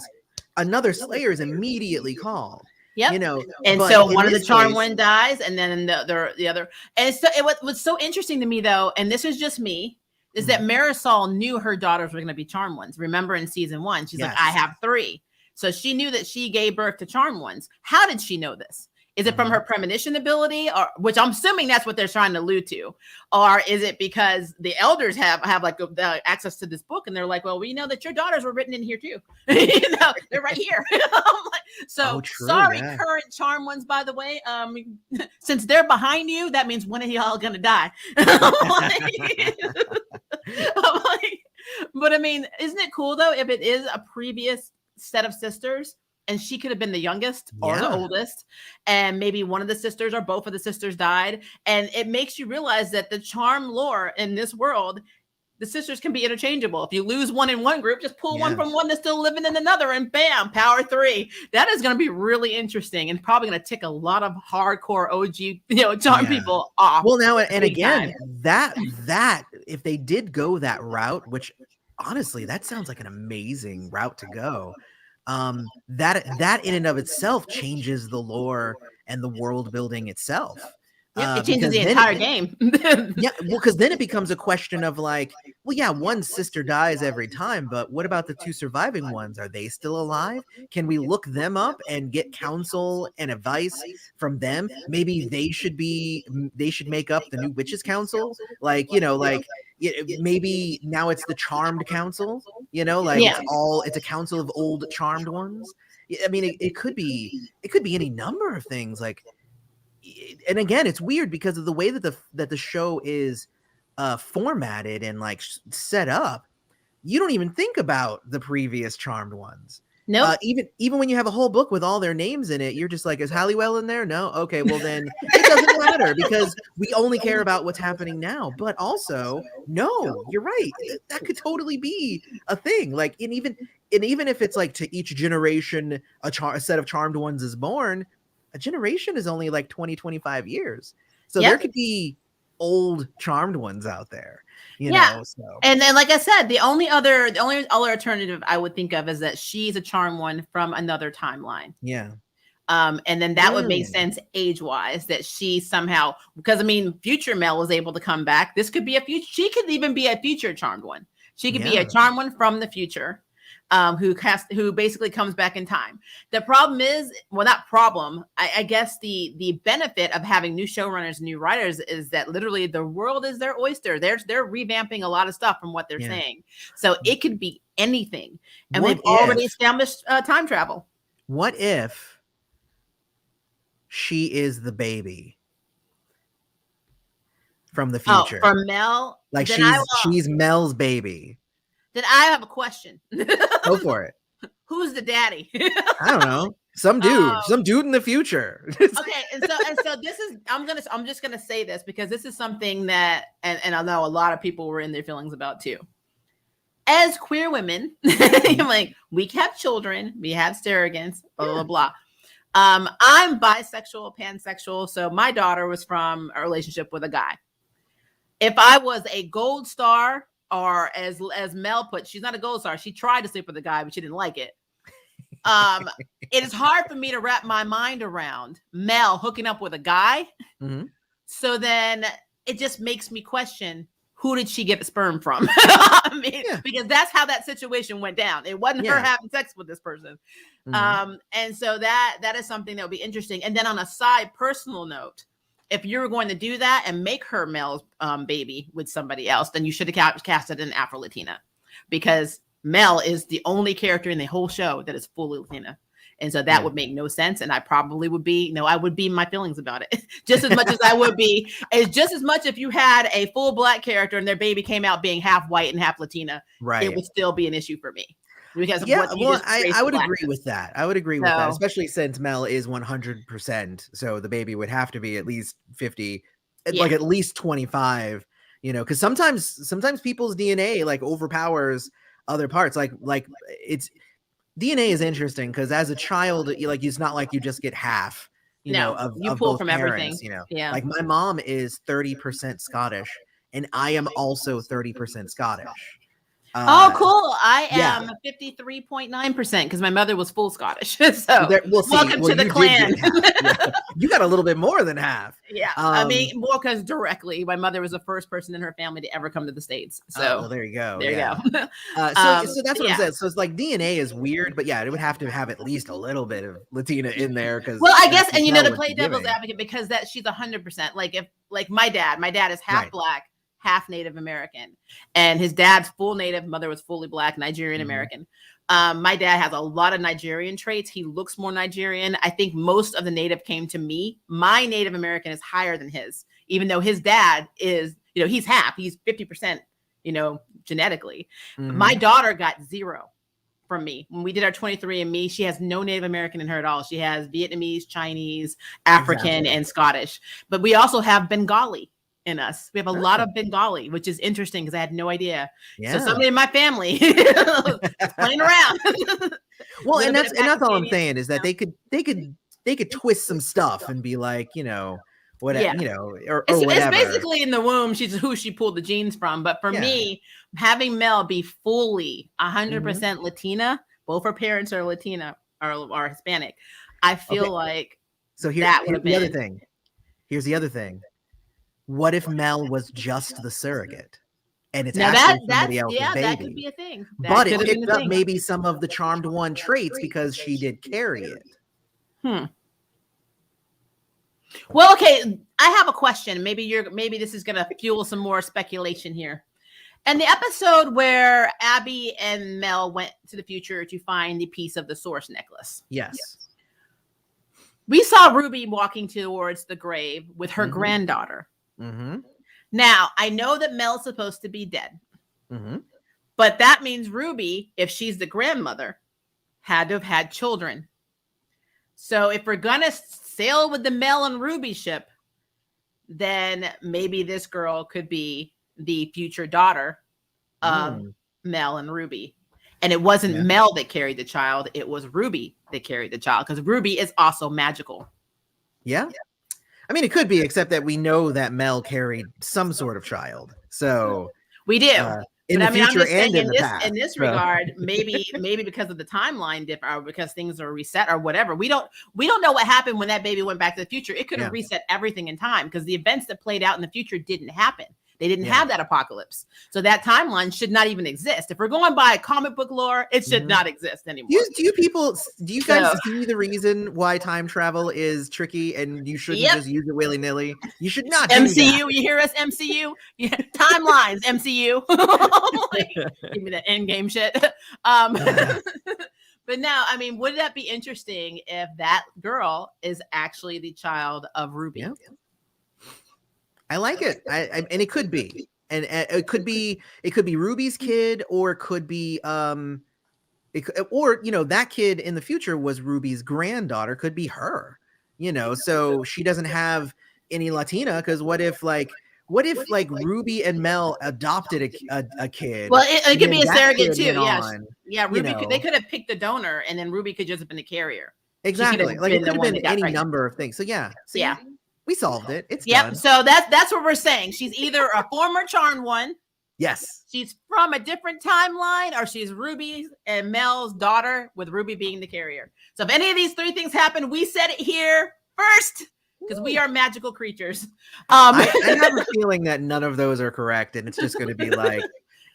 another Slayer is immediately called. Yep. You know, and so one of the Charmed one dies, and then the other. And so what's so interesting to me, though, and this is just me, is that Marisol knew her daughters were going to be Charmed ones. Remember in season 1, she's like, I have 3. So she knew that she gave birth to Charmed ones. How did she know this? Is it from her premonition ability, or which I'm assuming that's what they're trying to allude to, or is it because the elders have like the access to this book and they're like, well, we know that your daughters were written in here too. You know, they're right here. So sorry, current Charmed ones, by the way. Since they're behind you, that means one of y'all gonna die. But I mean, isn't it cool though if it is a previous set of sisters? And she could have been the youngest or the oldest. And maybe one of the sisters or both of the sisters died. And it makes you realize that the Charm lore in this world, the sisters can be interchangeable. If you lose one in one group, just pull one from one that's still living in another, and bam, power 3. That is going to be really interesting and probably going to tick a lot of hardcore OG, Charm people off. Well, now, and again, that if they did go that route, which honestly, that sounds like an amazing route to go. That in and of itself changes the lore and the world building itself. Yep, it changes the Because entire game. yeah, well, because then it becomes a question of like, well, yeah, one sister dies every time, but what about the two surviving ones? Are they still alive? Can we look them up and get counsel and advice from them? Maybe they should make up the new witches council. Like, like maybe now it's the charmed council, like Yeah. it's a council of old charmed ones. I mean, it could be any number of things. Like, and again, it's weird because of the way that the show is formatted and like set up. You don't even think about the previous charmed ones. Nope. Even when you have a whole book with all their names in it, you're just like, is Halliwell in there? No. Okay, well then it doesn't matter because we only care about what's happening now. But also, no, you're right. That could totally be a thing. Like, and even if it's like to each generation a set of charmed ones is born, a generation is only like 20-25 years. So there could be old charmed ones out there, you know. So and then, like I said, the only other alternative I would think of is that she's a charm one from another timeline. Yeah. And then that would make sense age-wise, that she somehow, because I mean, future Mel was able to come back. This could be she could even be a future charmed one. She could be a charmed one from the future. Who basically comes back in time. The problem is, well, not problem. I guess the benefit of having new showrunners, new writers, is that literally the world is their oyster. They're revamping a lot of stuff from what they're saying. So it could be anything. And we've already established time travel. What if she is the baby from the future? Oh, from Mel? Like she's Mel's baby. Then I have a question. Go for it. Who's the daddy? I don't know. Some dude in the future. Okay, and so this is I'm just gonna say this because this is something that and I know a lot of people were in their feelings about too. As queer women, like we have children, we have surrogates, blah blah blah. I'm bisexual, pansexual, so my daughter was from a relationship with a guy. If I was a gold star, or as Mel put, she's not a gold star. She tried to sleep with a guy, but she didn't like it. It is hard for me to wrap my mind around Mel hooking up with a guy. Mm-hmm. So then it just makes me question, who did she get the sperm from? I mean, because that's how that situation went down. It wasn't her having sex with this person. Mm-hmm. And so that is something that would be interesting. And then on a side personal note, if you were going to do that and make her Mel's baby with somebody else, then you should have casted an Afro-Latina, because Mel is the only character in the whole show that is fully Latina. And so that would make no sense. And I probably would be, I would be my feelings about it just as much as I would be. It's just as much if you had a full Black character and their baby came out being half white and half Latina, it would still be an issue for me. Because I would agree with that. I would agree with that, especially since Mel is 100%. So the baby would have to be at least 50, like at least 25, because sometimes people's DNA like overpowers other parts. Like it's DNA is interesting because as a child, it's not like you just get half, you pull both from parents, everything. Like my mom is 30% Scottish and I am also 30% Scottish. Oh, cool. I am 53.9% because my mother was full Scottish. So welcome to the clan. You got a little bit more than half. Yeah. I mean, more because directly my mother was the first person in her family to ever come to the States. So there you go. There you go. So that's what I'm saying. So it's like DNA is weird, but it would have to have at least a little bit of Latina in there. Well, I guess, and to play devil's advocate, because she's 100%. Like my dad is half Black, half Native American, and his dad's full Native, mother was fully Black, Nigerian American. My dad has a lot of Nigerian traits. He looks more Nigerian. I think most of the Native came to me. My Native American is higher than his, even though his dad is, he's 50%, genetically. My daughter got 0 from me. When we did our 23andMe, she has no Native American in her at all. She has Vietnamese, Chinese, African, and Scottish. But we also have Bengali in us. We have a lot of Bengali, which is interesting because I had no idea. So somebody in my family is playing around. Well, and that's all I'm saying is that they could twist some stuff and be like, whatever, or whatever. It's basically in the womb. She's who she pulled the genes from. But for me, having Mel be fully 100% Latina, both her parents are Latina or Hispanic. I feel like so here's the other thing. Here's the other thing. What if Mel was just the surrogate? And it's Now actually that's somebody else's that could baby. be a thing. That But it could have been picked a up thing. maybe some of the Charmed One traits because she did carry it. Well, okay, I have a question. Maybe this is gonna fuel some more speculation here. And the episode where Abby and Mel went to the future to find the piece of the source necklace. Yes. We saw Ruby walking towards the grave with her granddaughter. Mm-hmm. Now, I know that Mel's supposed to be dead. Mm-hmm. But that means Ruby, if she's the grandmother, had to have had children. So if we're going to sail with the Mel and Ruby ship, then maybe this girl could be the future daughter of Mel and Ruby. And it wasn't Mel that carried the child. It was Ruby that carried the child because Ruby is also magical. Yeah. I mean, it could be, except that we know that Mel carried some sort of child. So we do. In the future and in the past. In this regard, maybe because of the timeline different, or because things are reset or whatever. We don't know what happened when that baby went back to the future. It could have reset everything in time because the events that played out in the future didn't happen. They didn't have that apocalypse. So that timeline should not even exist. If we're going by comic book lore, it should not exist anymore. Do you guys see the reason why time travel is tricky and you shouldn't just use it willy-nilly? You should not do MCU, that. you hear us, MCU? Yeah. Timelines, MCU. Like, give me that endgame shit. But now, I mean, would that be interesting if that girl is actually the child of Ruby? Yeah. I like it. And it could be. And it could be Ruby's kid, or it could be that kid in the future was Ruby's granddaughter, could be her. So she doesn't have any Latina, because what if Ruby and Mel adopted a kid? Well, it could be a surrogate too. Yeah, Ruby they could have picked the donor, and then Ruby could just have been the carrier. Exactly. Like it could have been any number of things. So we solved it. It's done. So that's what we're saying. She's either a former Charmed One. Yes. She's from a different timeline, or she's Ruby and Mel's daughter, with Ruby being the carrier. So if any of these three things happen, we said it here first because we are magical creatures. I have a feeling that none of those are correct, and it's just going to be like,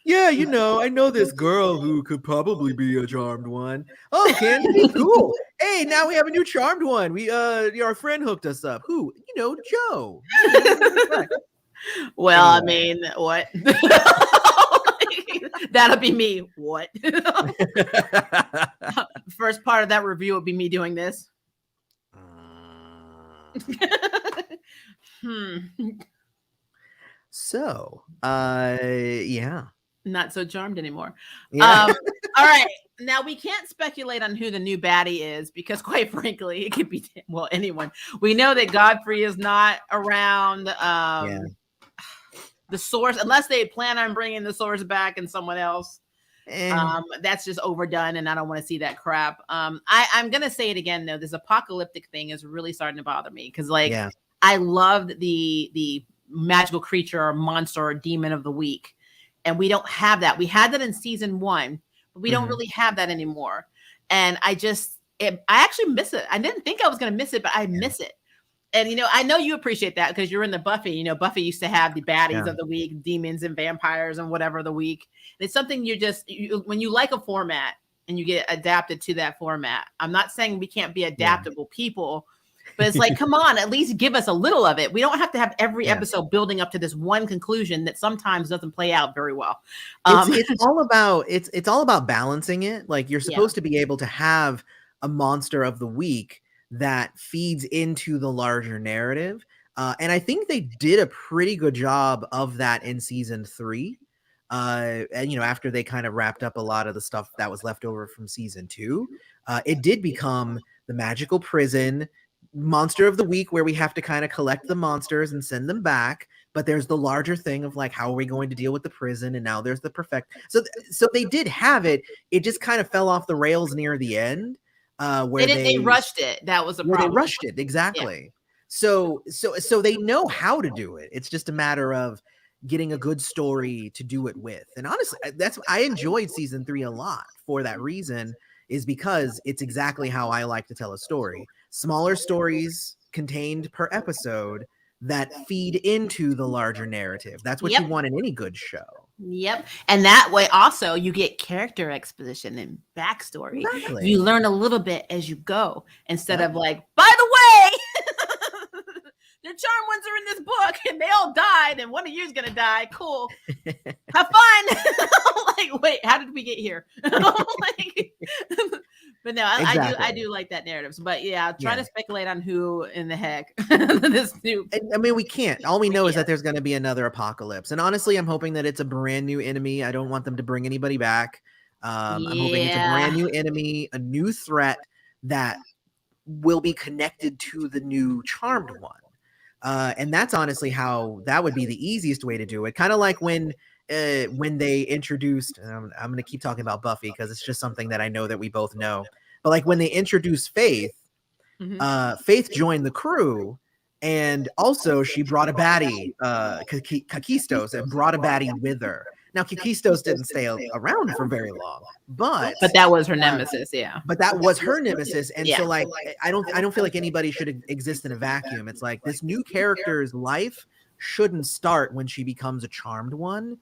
yeah, I know this girl who could probably be a Charmed One. Oh, Candy, cool. Hey, now we have a new Charmed One. Our friend hooked us up. Who? Joe. Well, I mean, what? That'll be me. What? First part of that review would be me doing this. So, yeah. Not so charmed anymore. Yeah. All right. Now, we can't speculate on who the new baddie is because, quite frankly, it could be, anyone. We know that Godfrey is not around. The source, unless they plan on bringing the source back and someone else. That's just overdone, and I don't want to see that crap. I'm going to say it again, though. This apocalyptic thing is really starting to bother me because, I loved the magical creature or monster or demon of the week. And we don't have that. We had that in season 1, but we don't really have that anymore. And I actually miss it. I didn't think I was going to miss it, but I miss it. And, I know you appreciate that because you're in the Buffy. Buffy used to have the baddies of the week, demons and vampires and whatever of the week. And it's something when you like a format and you get adapted to that format. I'm not saying we can't be adaptable people, but it's like, come on, at least give us a little of it. We don't have to have every episode building up to this one conclusion that sometimes doesn't play out very well. It's all about balancing it. Like, you're supposed to be able to have a monster of the week that feeds into the larger narrative. And I think they did a pretty good job of that in season 3. And, after they kind of wrapped up a lot of the stuff that was left over from season 2, it did become the magical prison monster of the week, where we have to kind of collect the monsters and send them back. But there's the larger thing of like, how are we going to deal with the prison? And now there's the perfect. So they did have it. It just kind of fell off the rails near the end. Where they rushed it. That was a problem. They rushed it. Exactly. Yeah. So they know how to do it. It's just a matter of getting a good story to do it with. And honestly, I enjoyed season 3 a lot for that reason, is because it's exactly how I like to tell a story. Smaller stories contained per episode, that feed into the larger narrative. That's what you want in any good show. Yep. And that way also you get character exposition and backstory. Exactly. You learn a little bit as you go instead of like, by the way, the charm ones are in this book and they all died and one of you's gonna die. Cool. Have fun. Like, wait, how did we get here? Like, but no, I do like that narrative. But yeah, trying to speculate on who in the heck this new. I mean, we can't. All we know is that there's going to be another apocalypse, and honestly, I'm hoping that it's a brand new enemy. I don't want them to bring anybody back. I'm hoping it's a brand new enemy, a new threat that will be connected to the new Charmed one. And that's honestly how that would be the easiest way to do it. Kind of like when they introduced, I'm going to keep talking about Buffy because it's just something that I know that we both know. But like when they introduced Faith, Faith joined the crew, and also she brought a baddie, Kakistos, and brought a baddie with her. Now, Kakistos didn't stay around for very long, but that was her nemesis, But that was her nemesis, and so like I don't feel like anybody should exist in a vacuum. It's like this new character's life shouldn't start when she becomes a charmed one,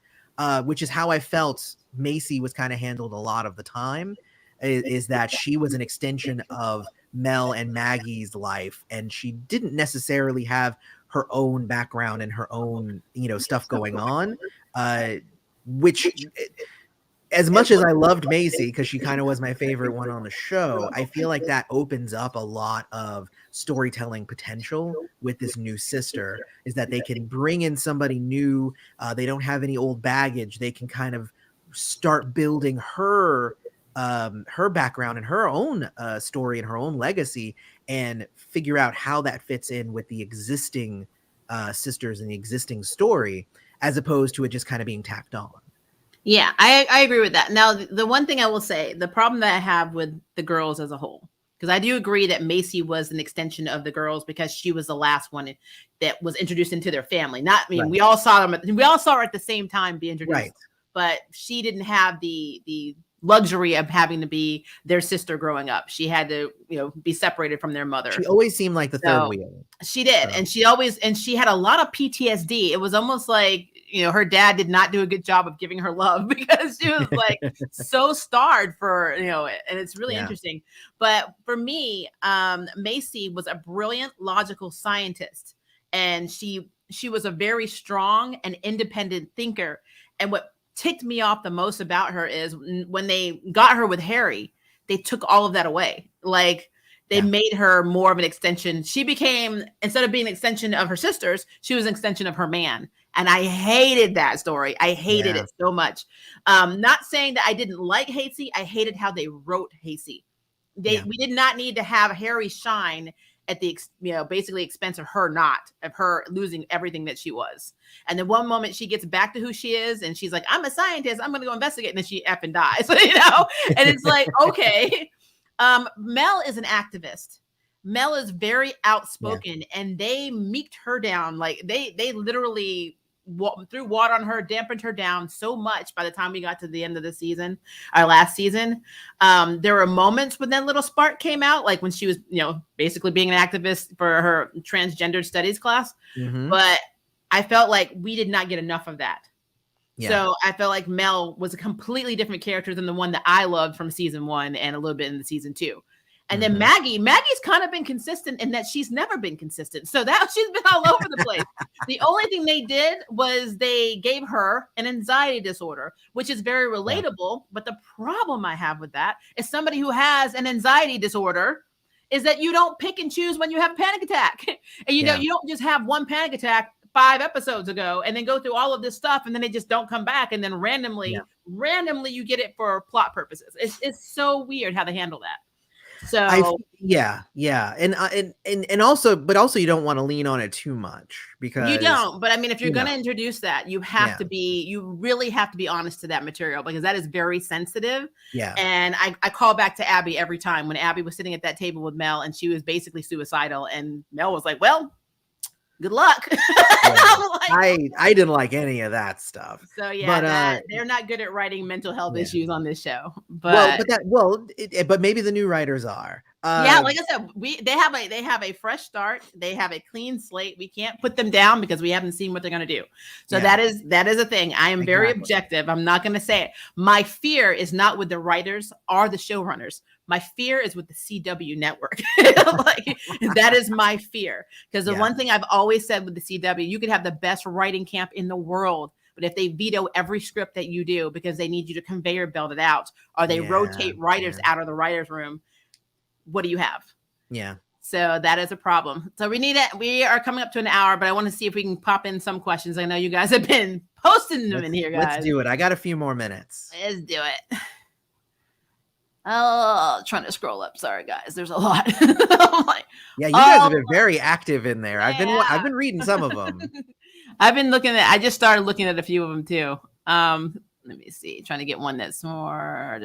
which is how I felt Macy was kind of handled a lot of the time. Is that she was an extension of Mel and Maggie's life, and she didn't necessarily have her own background and her own stuff going on. Which, as much as I loved Macy because she kind of was my favorite one on the show, I feel like that opens up a lot of storytelling potential with this new sister, is that they can bring in somebody new. They don't have any old baggage. They can kind of start building her background and her own story and her own legacy, and figure out how that fits in with the existing sisters and the existing story, as opposed to it just kind of being tacked on. Yeah, I agree with that. Now, the one thing I will say, the problem that I have with the girls as a whole, because I do agree that Macy was an extension of the girls because she was the last one that was introduced into their family. We all saw them. We all saw her at the same time be introduced, but she didn't have the luxury of having to be their sister growing up. She had to, be separated from their mother. She always seemed like the third wheel. She did. And she had a lot of PTSD. It was almost like, her dad did not do a good job of giving her love because she was like so starved for, and it's really interesting. But for me, Macy was a brilliant, logical scientist. And she was a very strong and independent thinker. And what ticked me off the most about her is when they got her with Harry, they took all of that away. Like they made her more of an extension. She became, instead of being an extension of her sisters, she was an extension of her man. And I hated that story. I hated it so much. Not saying that I didn't like Hasty. I hated how they wrote Hasty. We did not need to have Harry shine at the basically expense of her losing everything that she was. And then one moment she gets back to who she is and she's like, I'm a scientist, I'm gonna go investigate, and then she effing dies. And it's like, okay. Mel is an activist. Mel is very outspoken, and they meeked her down. Like they literally threw water on her, dampened her down so much by the time we got to the end of the season, our last season. There were moments when that little spark came out, like when she was, basically being an activist for her transgendered studies class. But I felt like we did not get enough of that. So I felt like Mel was a completely different character than the one that I loved from season 1 and a little bit in the season 2. And then Maggie's kind of been consistent in that she's never been consistent. So that she's been all over the place. The only thing they did was they gave her an anxiety disorder, which is very relatable. But the problem I have with that is somebody who has an anxiety disorder is that you don't pick and choose when you have a panic attack. And you don't just have one panic attack 5 episodes ago and then go through all of this stuff and then they just don't come back. And then randomly you get it for plot purposes. It's so weird how they handle that. So and also you don't want to lean on it too much because you don't. But I mean, if you're going to introduce that, you really have to be honest to that material because that is very sensitive. Yeah. And I call back to Abby every time when Abby was sitting at that table with Mel and she was basically suicidal and Mel was like, well, good luck. Yeah. I didn't like any of that stuff. So yeah, but they're not good at writing mental health issues on this show. But maybe the new writers are. Yeah, like I said, they have a fresh start. They have a clean slate. We can't put them down because we haven't seen what they're going to do. So that is a thing. I am very objective. I'm not going to say it. My fear is not with the writers or the showrunners. My fear is with the CW network. Like, that is my fear. Because the one thing I've always said with the CW, you could have the best writing camp in the world, but if they veto every script that you do because they need you to conveyor belt it out, or they rotate writers out of the writer's room, what do you have? Yeah. So that is a problem. So we are coming up to an hour, but I want to see if we can pop in some questions. I know you guys have been posting them in here, guys. Let's do it. I got a few more minutes. Let's do it. Oh, trying to scroll up. Sorry, guys. There's a lot. Yeah, you guys have been very active in there. I've been reading some of them. I just started looking at a few of them too. Let me see. Trying to get one that's more.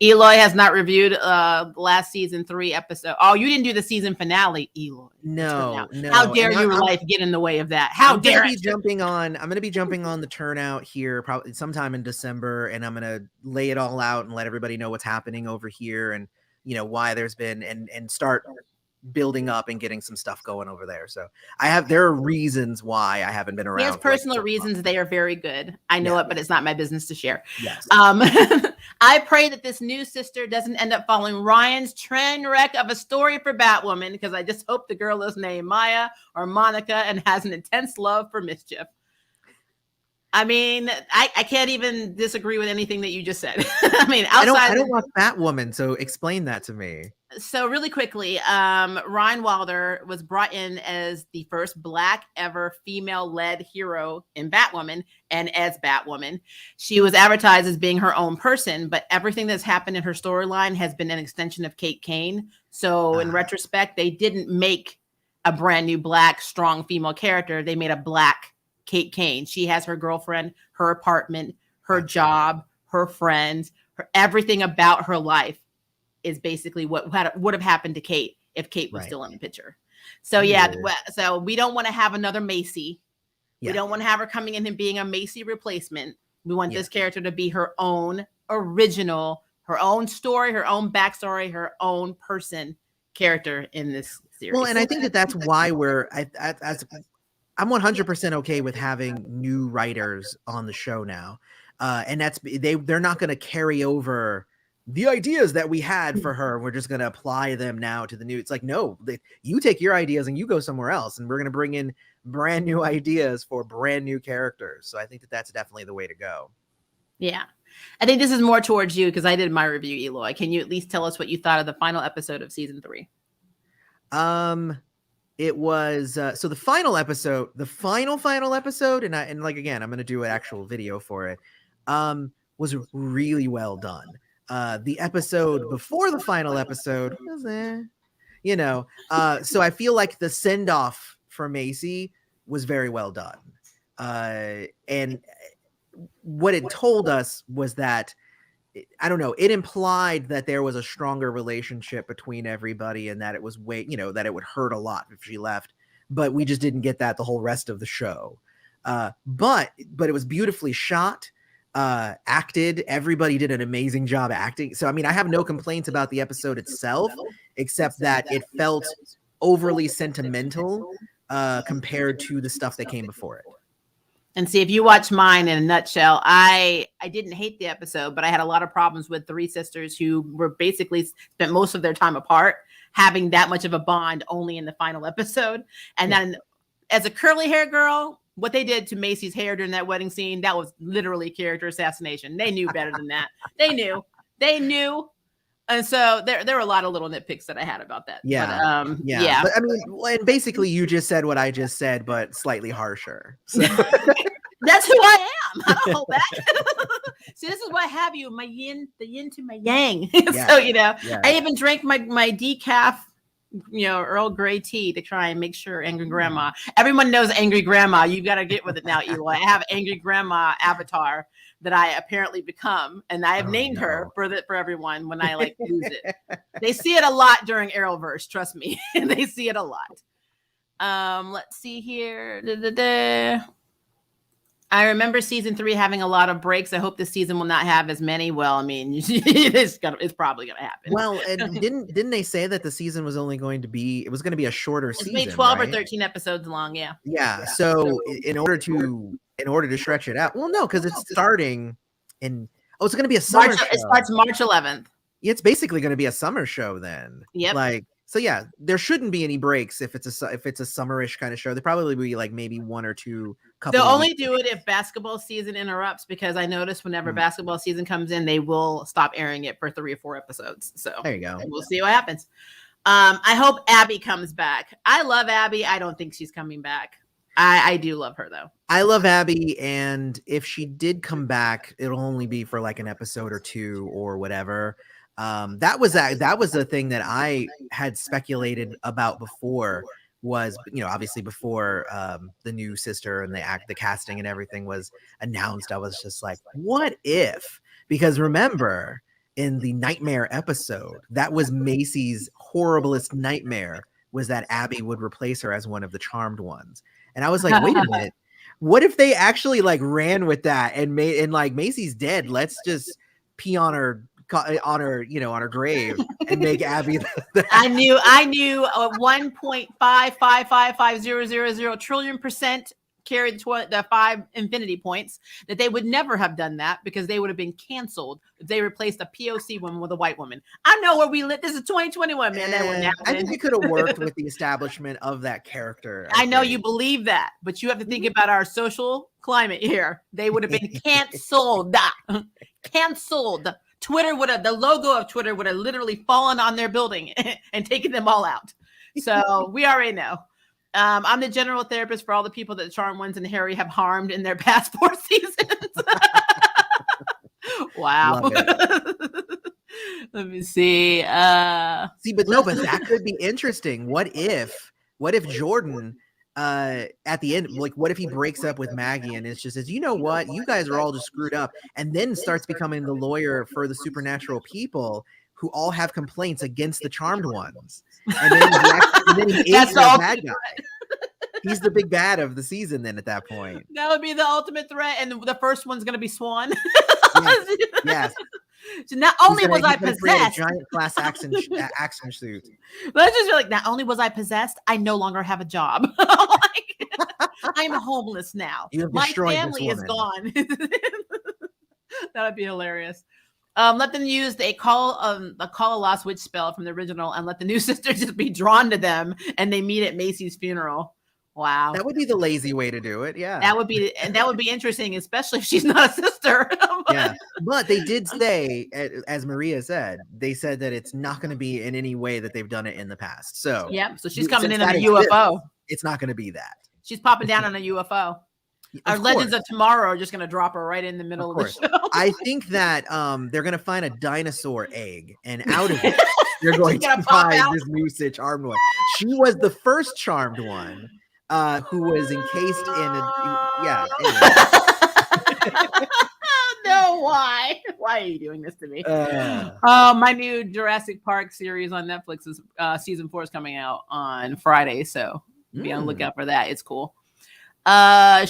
Eloy has not reviewed last season 3 episode. Oh, you didn't do the season finale, Eloy. No. How dare your life get in the way of that? How dare it? I'm going to be jumping on the Turnout here probably sometime in December, and I'm going to lay it all out and let everybody know what's happening over here, and why there's been and start building up and getting some stuff going over there. So there are reasons why I haven't been around. He has personal reasons. They are very good. I know it, but it's not my business to share. Yes. I pray that this new sister doesn't end up following Ryan's train wreck of a story for Batwoman, because I just hope the girl is named Maya or Monica and has an intense love for mischief. I mean, I can't even disagree with anything that you just said. I mean, outside I don't watch Batwoman, so explain that to me. So really quickly, Ryan Wilder was brought in as the first Black ever female-led hero in Batwoman, and as Batwoman. She was advertised as being her own person, but everything that's happened in her storyline has been an extension of Kate Kane. So in retrospect, they didn't make a brand new Black, strong female character. They made a Black Kate Kane. She has her girlfriend, her apartment, her job, her friends, everything about her life is basically what would have happened to Kate if Kate was still in the picture. So so we don't want to have another Macy. We don't want to have her coming in and being a Macy replacement. We want this character to be her own original, her own story, her own backstory, her own person character in this series. Well, and I think that's why I'm 100% okay with having new writers on the show now. And they're not going to carry over the ideas that we had for her. We're just going to apply them now to the new. It's like, no, you take your ideas and you go somewhere else, and we're going to bring in brand new ideas for brand new characters. So I think that's definitely the way to go. Yeah. I think this is more towards you, because I did my review, Eloy. Can you at least tell us what you thought of the final episode of season 3? It was so the final episode, and like, again, I'm going to do an actual video for it, was really well done. The episode before the final episode was so I feel like the send-off for Macy was very well done. And what it told us was that, I don't know, it implied that there was a stronger relationship between everybody, and that it was that it would hurt a lot if she left, but we just didn't get that the whole rest of the show. But it was beautifully shot, acted. Everybody did an amazing job acting. So, I mean, I have no complaints about the episode itself, except that it felt overly sentimental compared to the stuff that came before it. And see, if you watch mine in a nutshell, I didn't hate the episode, but I had a lot of problems with 3 sisters who were basically spent most of their time apart, having that much of a bond only in the final episode. And then as a curly hair girl, what they did to Macy's hair during that wedding scene, that was literally character assassination. They knew better than that. They knew. And so there were a lot of little nitpicks that I had about that. Yeah. But, But I mean, and basically you just said what I just said, but slightly harsher. So. That's who I am. I don't hold back. See, this is why I have you, the yin to my yang. So, I even drank my decaf, Earl Grey tea to try and make sure Angry Grandma. Everyone knows Angry Grandma. You got to get with it now, Eloy. I have Angry Grandma avatar that I apparently become, and I have named her for everyone when I lose it. They see it a lot during Arrowverse, trust me. They see it a lot. Let's see here. I remember season 3 having a lot of breaks. I hope this season will not have as many. Well, I mean, it's probably gonna happen. Well, and didn't they say that the season was only going to be a shorter It's season? made 12 right? or 13 episodes long. Yeah. Yeah. So in order to stretch it out, well, no, because it's starting in. Oh, it's going to be a summer show. It starts March 11th. It's basically going to be a summer show then. Yep. Like, so yeah, there shouldn't be any breaks if it's a summerish kind of show. There probably be like maybe one or two. They'll only do it if basketball season interrupts, because I noticed whenever basketball season comes in, they will stop airing it for 3 or 4 episodes. So there you go. We'll see what happens. I hope Abby comes back. I love Abby. I don't think she's coming back. I do love her though. I love Abby, and if she did come back, it'll only be for like an episode or 2 or whatever. That was the thing that I had speculated about before. Was, obviously before the new sister and the casting and everything was announced, I was just like, what if? Because remember, in the nightmare episode, that was Macy's horriblest nightmare, was that Abby would replace her as one of the charmed ones. And I was like, wait a minute, what if they actually like ran with that and like Macy's dead, let's just pee on her on her grave and make Abby I knew 1.55555000 trillion % carried the 5 infinity points, that they would never have done that because they would have been canceled if they replaced a POC woman with a white woman. I know where we live. This is 2021, man. That wouldn't happen. I think it could have worked with the establishment of that character. I know you believe that, but you have to think about our social climate here. They would have been canceled. Canceled. The logo of Twitter would have literally fallen on their building and taken them all out. So we already know. I'm the general therapist for all the people that the Charmed Ones and Harry have harmed in their past 4 seasons. Wow. Let me see. But that could be interesting. What if Jordan at the end, like, what if he breaks up with Maggie and it's just says, you know what, you guys are all just screwed up, and then starts becoming the lawyer for the supernatural people who all have complaints against the Charmed Ones, and then he is the bad guy. He's the big bad of the season then at that point. That would be the ultimate threat, and the first one's going to be Swan. Yes. So not only was I possessed, a giant class action suit. Let's just be like, not only was I possessed, I no longer have a job. I'm homeless now. My family is gone. That would be hilarious. Let them use a call a lost witch spell from the original, and let the new sister just be drawn to them, and they meet at Macy's funeral. Wow, that would be the lazy way to do it. Yeah, that would be interesting, especially if she's not a sister. Yeah, but they did say, as Maria said, they said that it's not going to be in any way that they've done it in the past. So so she's coming in on a UFO. It's not going to be that. She's popping down on a UFO. Our Legends of Tomorrow are just going to drop her right in the middle of the show. I think that they're going to find a dinosaur egg, and out of it, they're going to find this new Charmed one. She was the first Charmed one. Who was encased in No, why are you doing this to me? My new Jurassic Park series on Netflix is season 4 is coming out on Friday, so be on the lookout for that. It's cool.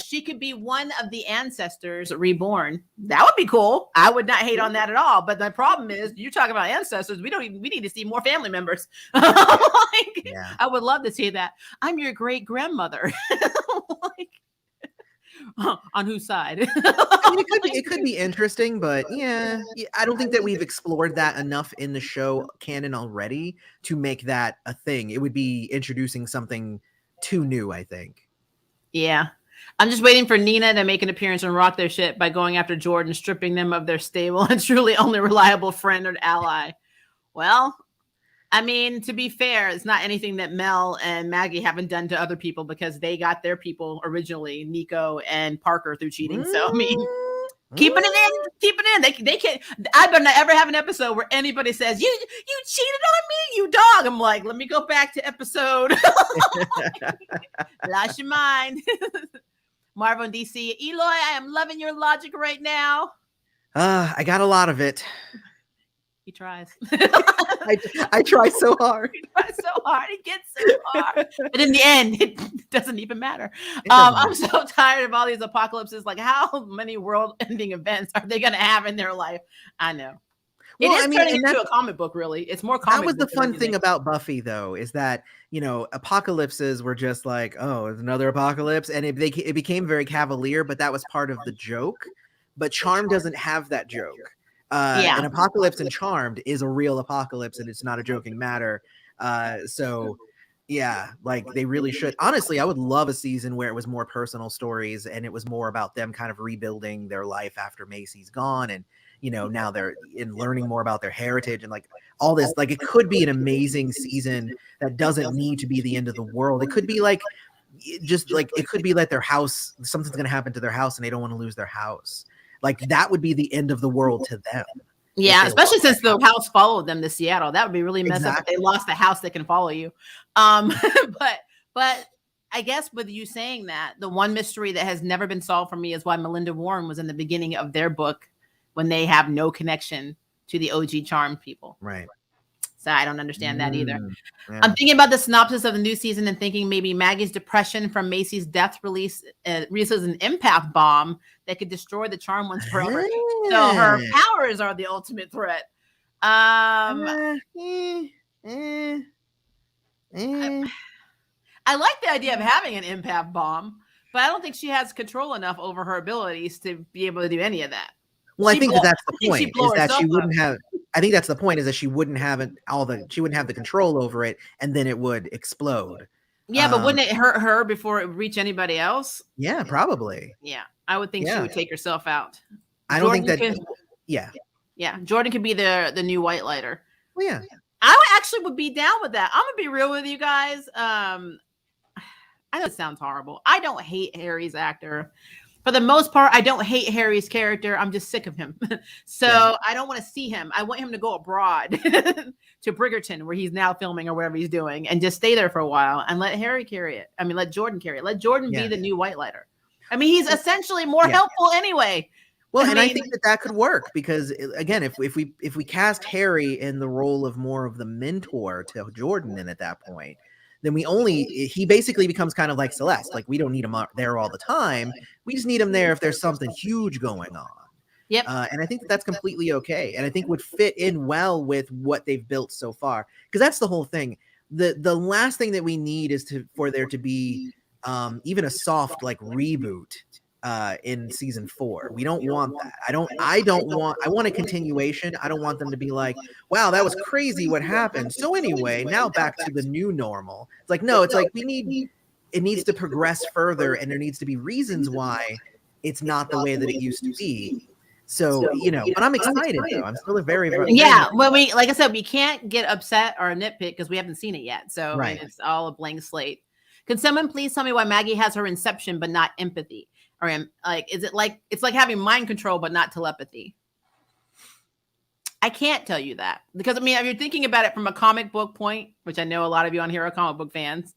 She could be one of the ancestors reborn. That would be cool. I would not hate on that at all. But the problem is, you're talking about ancestors. We need to see more family members. I would love to see that. I'm your great grandmother. On whose side? It could be interesting, but yeah, I don't think that we've explored that enough in the show canon already to make that a thing. It would be introducing something too new, I think. Yeah. I'm just waiting for Nina to make an appearance and rock their shit by going after Jordan, stripping them of their stable and truly only reliable friend or ally. Well, I mean, to be fair, it's not anything that Mel and Maggie haven't done to other people, because they got their people originally, Nico and Parker, through cheating. So, I mean, keeping it in. They can't. I better not ever have an episode where anybody says, you cheated on me, you dog. I'm like, let me go back to episode. Lost your mind. Marvel and DC. Eloy, I am loving your logic right now. I got a lot of it. He tries. I try so hard. He tries so hard. He gets so hard. But in the end, it doesn't even matter. Doesn't I'm so tired of all these apocalypses. Like, how many world-ending events are they going to have in their life? I know. Well, it is I mean, turning and into a comic book, really. It's more that comic was the book than fun thing anything. about Buffy, though, is that, you know, apocalypses were just like, oh, it's another apocalypse, and it became very cavalier, but that was part of the joke. But Charm doesn't have that joke. Yeah. An apocalypse in Charmed is a real apocalypse, and it's not a joking matter. So yeah, like they really should. Honestly, I would love a season where it was more personal stories and it was more about them kind of rebuilding their life after Macy's gone, and you know, now they're in learning more about their heritage and like all this. Like it could be an amazing season that doesn't need to be the end of the world. It could be like just like it could be like their house, something's going to happen to their house and they don't want to lose their house. Like that would be the end of the world to them. Yeah, especially since the house followed them to Seattle. That would be really messed up if they lost the house that can follow you. But I guess with you saying that, the one mystery that has never been solved for me is why Melinda Warren was in the beginning of their book when they have no connection to the OG Charmed people. Right. So I don't understand that either. Yeah. I'm thinking about the synopsis of the new season and thinking maybe Maggie's depression from Macy's death releases an empath bomb that could destroy the Charmed ones forever. So her powers are the ultimate threat. I like the idea of having an empath bomb, but I don't think she has control enough over her abilities to be able to do any of that. Well, I think that's the point, is that she wouldn't have. I think that's the point, is that she wouldn't have it she wouldn't have the control over it, and then it would explode. Yeah, but wouldn't it hurt her before it would reach anybody else? Yeah, probably. Yeah, I would think she would take herself out. I don't think that. Yeah, Jordan could be the new White Lighter. Well, yeah, I actually would be down with that. I'm gonna be real with you guys. I know it sounds horrible. I don't hate Harry's actor. For the most part, I don't hate Harry's character. I'm just sick of him. So I don't want to see him. I want him to go abroad to Bridgerton, where he's now filming or whatever he's doing, and just stay there for a while and let Harry carry it. I mean, let Jordan carry it. Let Jordan be the new White Lighter. I mean, he's essentially more helpful anyway. Well, I think that could work because, again, if we cast Harry in the role of more of the mentor to Jordan, then at that point, then he basically becomes kind of like Celeste. Like, we don't need him there all the time. We just need him there if there's something huge going on. Yep. And I think that's completely okay. And I think would fit in well with what they've built so far. Because that's the whole thing. The last thing that we need is for there to be even a soft like reboot in season 4. We don't want that. I want a continuation. I don't want them to be like, wow, that was crazy what happened. So anyway, now back to the new normal. It's like, no, it's like it needs to progress further, and there needs to be reasons why it's not the way that it used to be. So, you know, but I'm excited though. I'm still very well, like I said, we can't get upset or nitpick because we haven't seen it yet. So it's all a blank slate. Can someone please tell me why Maggie has her inception but not empathy? Or is it like it's like having mind control but not telepathy? I can't tell you that, because I mean, if you're thinking about it from a comic book point, which I know a lot of you on here are comic book fans,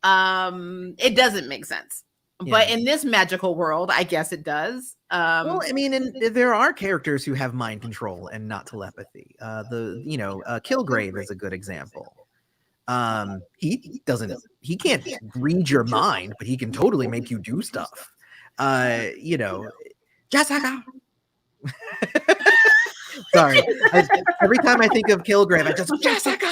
it doesn't make sense. Yeah. But in this magical world, I guess it does. Well, I mean, there are characters who have mind control and not telepathy. Kilgrave is a good example. He can't read your mind, but he can totally make you do stuff. Jessica. Sorry. Every time I think of Kilgrave, I just Jessica.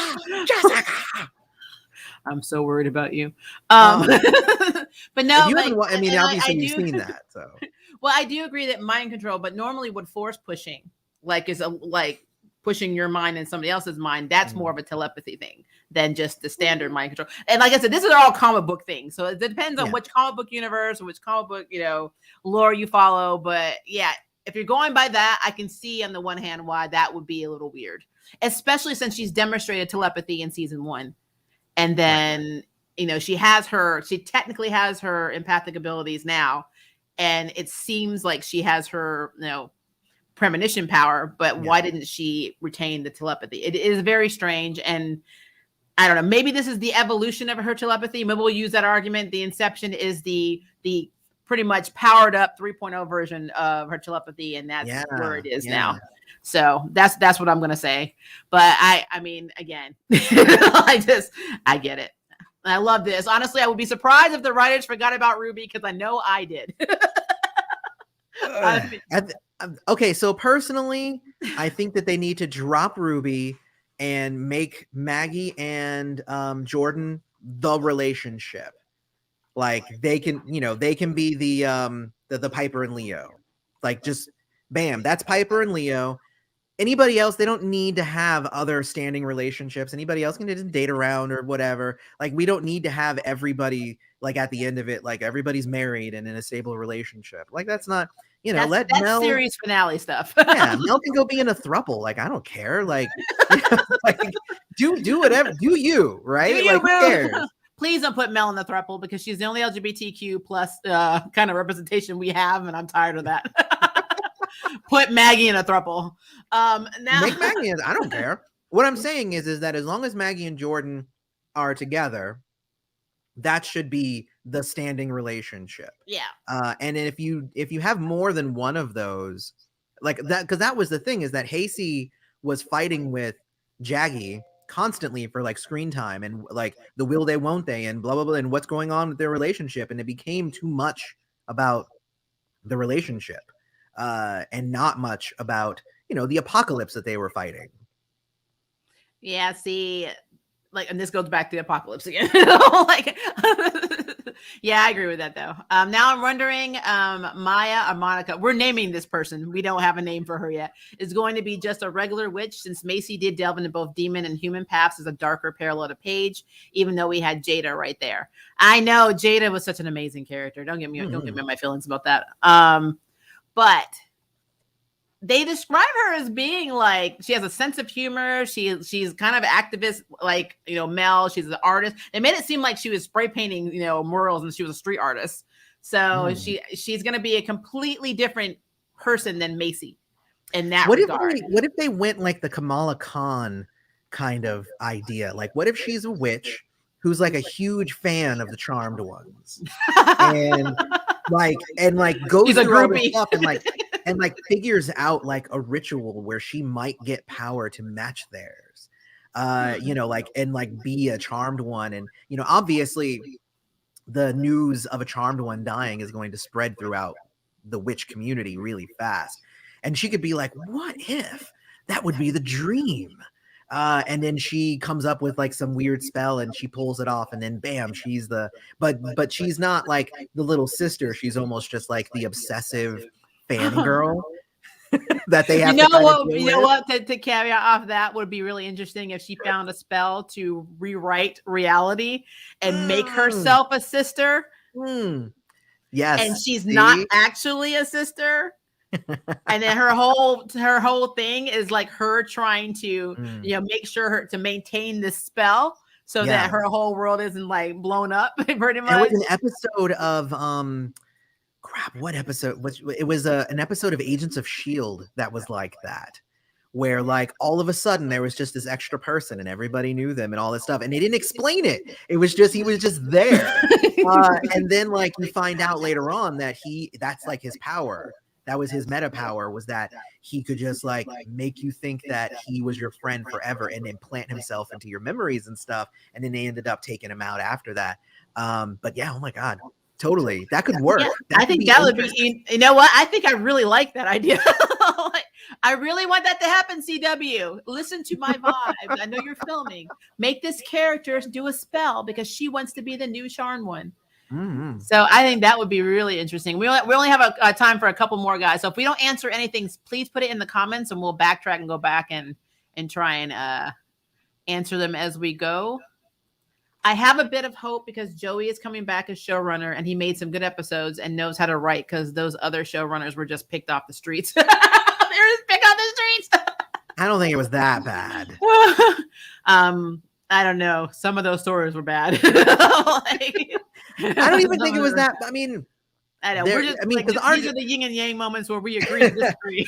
I'm so worried about you. But no, obviously you've seen that. So, well, I do agree that mind control, but normally with force pushing, like pushing your mind in somebody else's mind, that's more of a telepathy thing than just the standard mind control. And like I said, this is all comic book things. So it depends on which comic book universe or which comic book, lore you follow. But yeah, if you're going by that, I can see on the one hand why that would be a little weird, especially since she's demonstrated telepathy in season 1. And then, she technically has her empathic abilities now. And it seems like she has her, premonition power, but why didn't she retain the telepathy? It is very strange. And I don't know, maybe this is the evolution of her telepathy. Maybe we'll use that argument. The Inception is the pretty much powered up 3.0 version of her telepathy, and that's where it is now. So that's what I'm gonna say. But I mean, again, I get it. I love this. Honestly, I would be surprised if the writers forgot about Ruby because I know I did. Okay, so personally, I think that they need to drop Ruby and make Maggie and Jordan the relationship. Like they can, they can be the Piper and Leo. Like just bam, that's Piper and Leo. Anybody else, they don't need to have other standing relationships. Anybody else can just date around or whatever. Like we don't need to have everybody like at the end of it, like everybody's married and in a stable relationship. Like that's not, let that's Mel series finale stuff. Yeah, Mel can go be in a throuple. Like I don't care. Like, like do whatever. Do you right? Do you, like who cares? Please don't put Mel in the throuple because she's the only LGBTQ plus kind of representation we have, and I'm tired of that. Put Maggie in a throuple. Now Make Maggie. I don't care. What I'm saying is that as long as Maggie and Jordan are together, that should be the standing relationship. Yeah. And if you have more than one of those, like that, because that was the thing, is that Hasey was fighting with Jaggy constantly for like screen time and like the will they won't they and blah blah blah and what's going on with their relationship, and it became too much about the relationship and not much about the apocalypse that they were fighting. Yeah, see, like, and this goes back to the apocalypse again. Like, yeah, I agree with that though. Now I'm wondering, Maya or Monica, we're naming this person. We don't have a name for her yet. Is going to be just a regular witch, since Macy did delve into both demon and human paths as a darker parallel to Paige, even though we had Jada right there. I know Jada was such an amazing character. Don't get me on my feelings about that. But they describe her as being like, she has a sense of humor. She's kind of activist, like, Mel. She's an artist. They made it seem like she was spray painting, murals, and she was a street artist. So she's going to be a completely different person than Macy in that regard. What if they went like the Kamala Khan kind of idea? Like, what if she's a witch who's like a huge fan of the Charmed Ones and goes she's through all this stuff and figures out like a ritual where she might get power to match theirs, and be a charmed one. And obviously the news of a charmed one dying is going to spread throughout the witch community really fast, and she could be like, what if that would be the dream? And then she comes up with like some weird spell and she pulls it off, and then bam, she's but she's not like the little sister. She's almost just like the obsessive fangirl that they have. You know what? To caveat off that would be really interesting if she found a spell to rewrite reality and make herself a sister. Yes, and she's not actually a sister. And then her whole thing is like her trying to make sure to maintain this spell so that her whole world isn't like blown up. Pretty much. There was an episode of what episode? It was an episode of Agents of S.H.I.E.L.D. that was like that, where like all of a sudden there was just this extra person and everybody knew them and all this stuff, and they didn't explain it. It was just he was just there, and then like you find out later on that that's like his power. That was his meta power, was that he could just like make you think that he was your friend forever and then plant himself into your memories and stuff. And then they ended up taking him out after that. But yeah, oh my God, totally. That could work. Yeah, I think that would be, you know what? I think I really like that idea. I really want that to happen, CW. Listen to my vibes. I know you're filming. Make this character do a spell because she wants to be the new Charm one. Mm-hmm. So I think that would be really interesting. We only have a time for a couple more guys. So if we don't answer anything, please put it in the comments and we'll backtrack and go back and try and answer them as we go. I have a bit of hope because Joey is coming back as showrunner and he made some good episodes and knows how to write, because those other showrunners were just picked off the streets. They were just picked off the streets. I don't think it was that bad. I don't know. Some of those stories were bad. I don't even think it was that. I mean, I know. We're just, these are the yin and yang moments where we agree and disagree.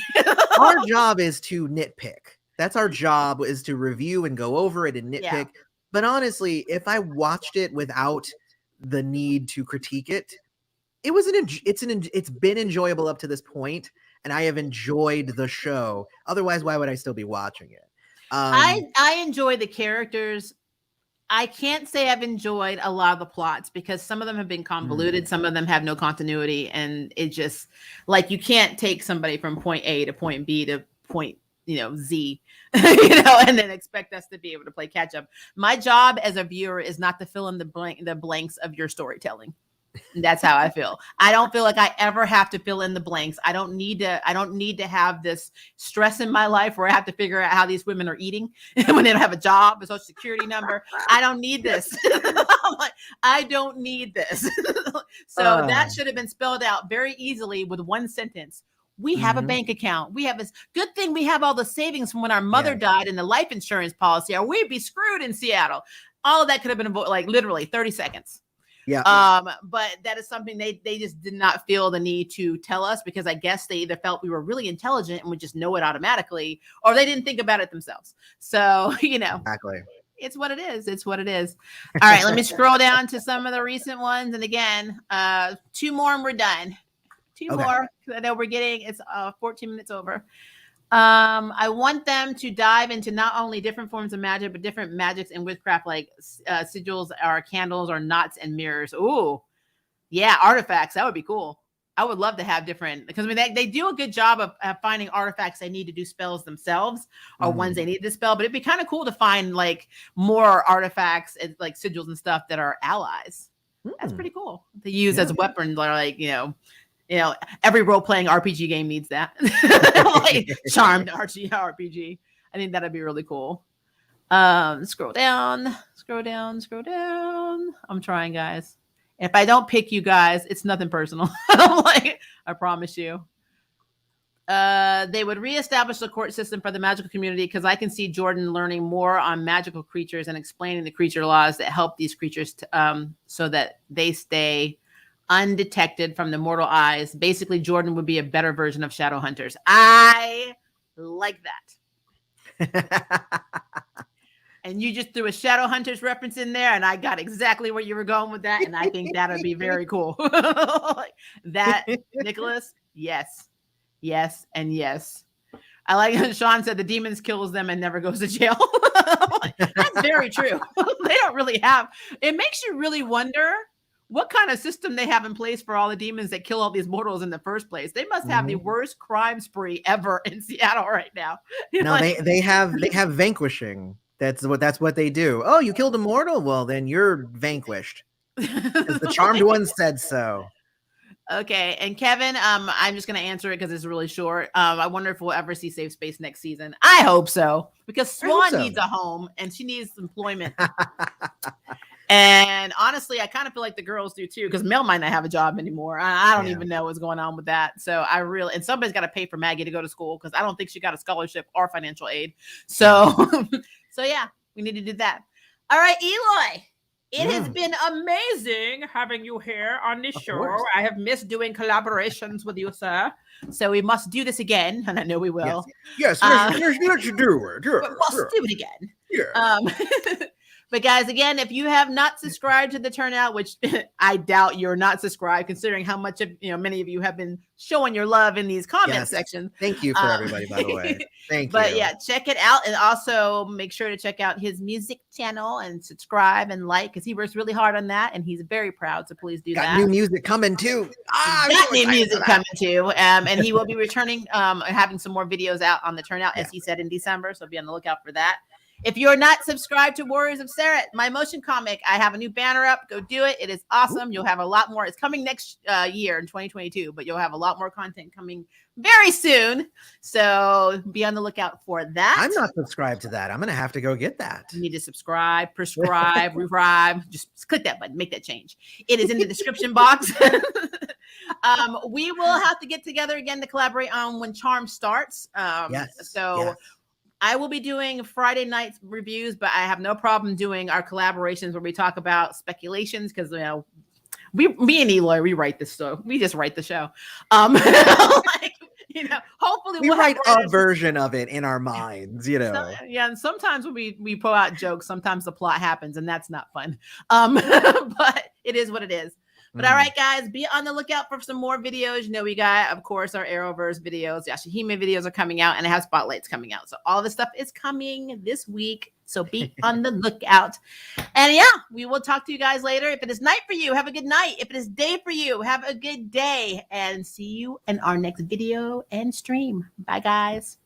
Our job is to nitpick. That's our job, is to review and go over it and nitpick. Yeah. But honestly, if I watched it without the need to critique it, it's been enjoyable up to this point. and I have enjoyed the show. Otherwise, why would I still be watching it? I enjoy the characters. I can't say I've enjoyed a lot of the plots because some of them have been convoluted, some of them have no continuity, and it just like you can't take somebody from point A to point B to point Z, and then expect us to be able to play catch up. My job as a viewer is not to fill in the blanks of your storytelling. And that's how I feel. I don't feel like I ever have to fill in the blanks. I don't need to have this stress in my life where I have to figure out how these women are eating when they don't have a job, a social security number. I don't need this. I don't need this. So that should have been spelled out very easily with one sentence. We have a bank account. We have this good thing. We have all the savings from when our mother died in the life insurance policy, or we'd be screwed in Seattle. All of that could have been like literally 30 seconds. Yeah. But that is something they just did not feel the need to tell us because I guess they either felt we were really intelligent and would just know it automatically, or they didn't think about it themselves. So, Exactly. It's what it is. It's what it is. All right, let me scroll down to some of the recent ones. And again, 2 more and we're done. 2 more. I know it's 14 minutes over. I want them to dive into not only different forms of magic, but different magics and witchcraft, like sigils or candles or knots and mirrors. Ooh, yeah, artifacts. That would be cool. I would love to have different, because I mean, they do a good job of finding artifacts they need to do spells themselves or ones they need to spell. But it'd be kind of cool to find like more artifacts and like sigils and stuff that are allies. That's pretty cool to use as a weapon. Like, every role-playing RPG game needs that. Like charmed RPG. I think that'd be really cool. Scroll down. I'm trying, guys. If I don't pick you guys, it's nothing personal. Like, I promise you. They would reestablish the court system for the magical community because I can see Jordan learning more on magical creatures and explaining the creature laws that help these creatures so that they stay undetected from the mortal eyes. Basically, Jordan would be a better version of shadow hunters. I like that. And you just threw a shadow hunters reference in there, and I got exactly where you were going with that, and I think that would be very cool. That, Nicholas, yes, and yes. I like Sean said the demons kills them and never goes to jail. That's very true. They don't really have. It makes you really wonder what kind of system they have in place for all the demons that kill all these mortals in the first place. They must have the worst crime spree ever in Seattle right now. They have vanquishing. That's what they do. Oh, you killed a mortal? Well, then you're vanquished. Because the charmed one said so. Okay, and Kevin, I'm just going to answer it because it's really short. I wonder if we'll ever see Safe Space next season. I hope so, because Swan needs a home and she needs employment. And honestly, I kind of feel like the girls do too, because Mel might not have a job anymore. I don't even know what's going on with that. So and somebody's got to pay for Maggie to go to school because I don't think she got a scholarship or financial aid. So, so yeah, we need to do that. All right, Eloy. It has been amazing having you here on this show. Course. I have missed doing collaborations with you, sir. So we must do this again, and I know we will. Yes, let's do it. We must do it again. Yeah. But guys, again, if you have not subscribed to the Turnout, which I doubt you're not subscribed, considering how much of many of you have been showing your love in these comment sections. Thank you for everybody, by the way. Thank you. But yeah, check it out, and also make sure to check out his music channel and subscribe and like, because he works really hard on that, and he's very proud. So please do that. Got new music coming too. Got new music coming too, and he will be returning, having some more videos out on the Turnout, as he said, in December. So be on the lookout for that. If you're not subscribed to Warriors of Sarah, my motion comic, I have a new banner up. Go do it. It is awesome. You'll have a lot more. It's coming next year in 2022, but you'll have a lot more content coming very soon. So be on the lookout for that. I'm not subscribed to that. I'm going to have to go get that. You need to subscribe, prescribe, revive. Just click that button. Make that change. It is in the description box. We will have to get together again to collaborate on when Charm starts. I will be doing Friday night reviews, but I have no problem doing our collaborations where we talk about speculations, because me and Eloy, we write this show. We just write the show. Hopefully we write a version of it in our minds, and sometimes when we pull out jokes, sometimes the plot happens, and that's not fun. But it is what it is. But all right, guys, be on the lookout for some more videos. You know, we got, of course, our Arrowverse videos. The Ashihime videos are coming out, and I have spotlights coming out. So all this stuff is coming this week. So be on the lookout. And yeah, we will talk to you guys later. If it is night for you, have a good night. If it is day for you, have a good day. And see you in our next video and stream. Bye, guys.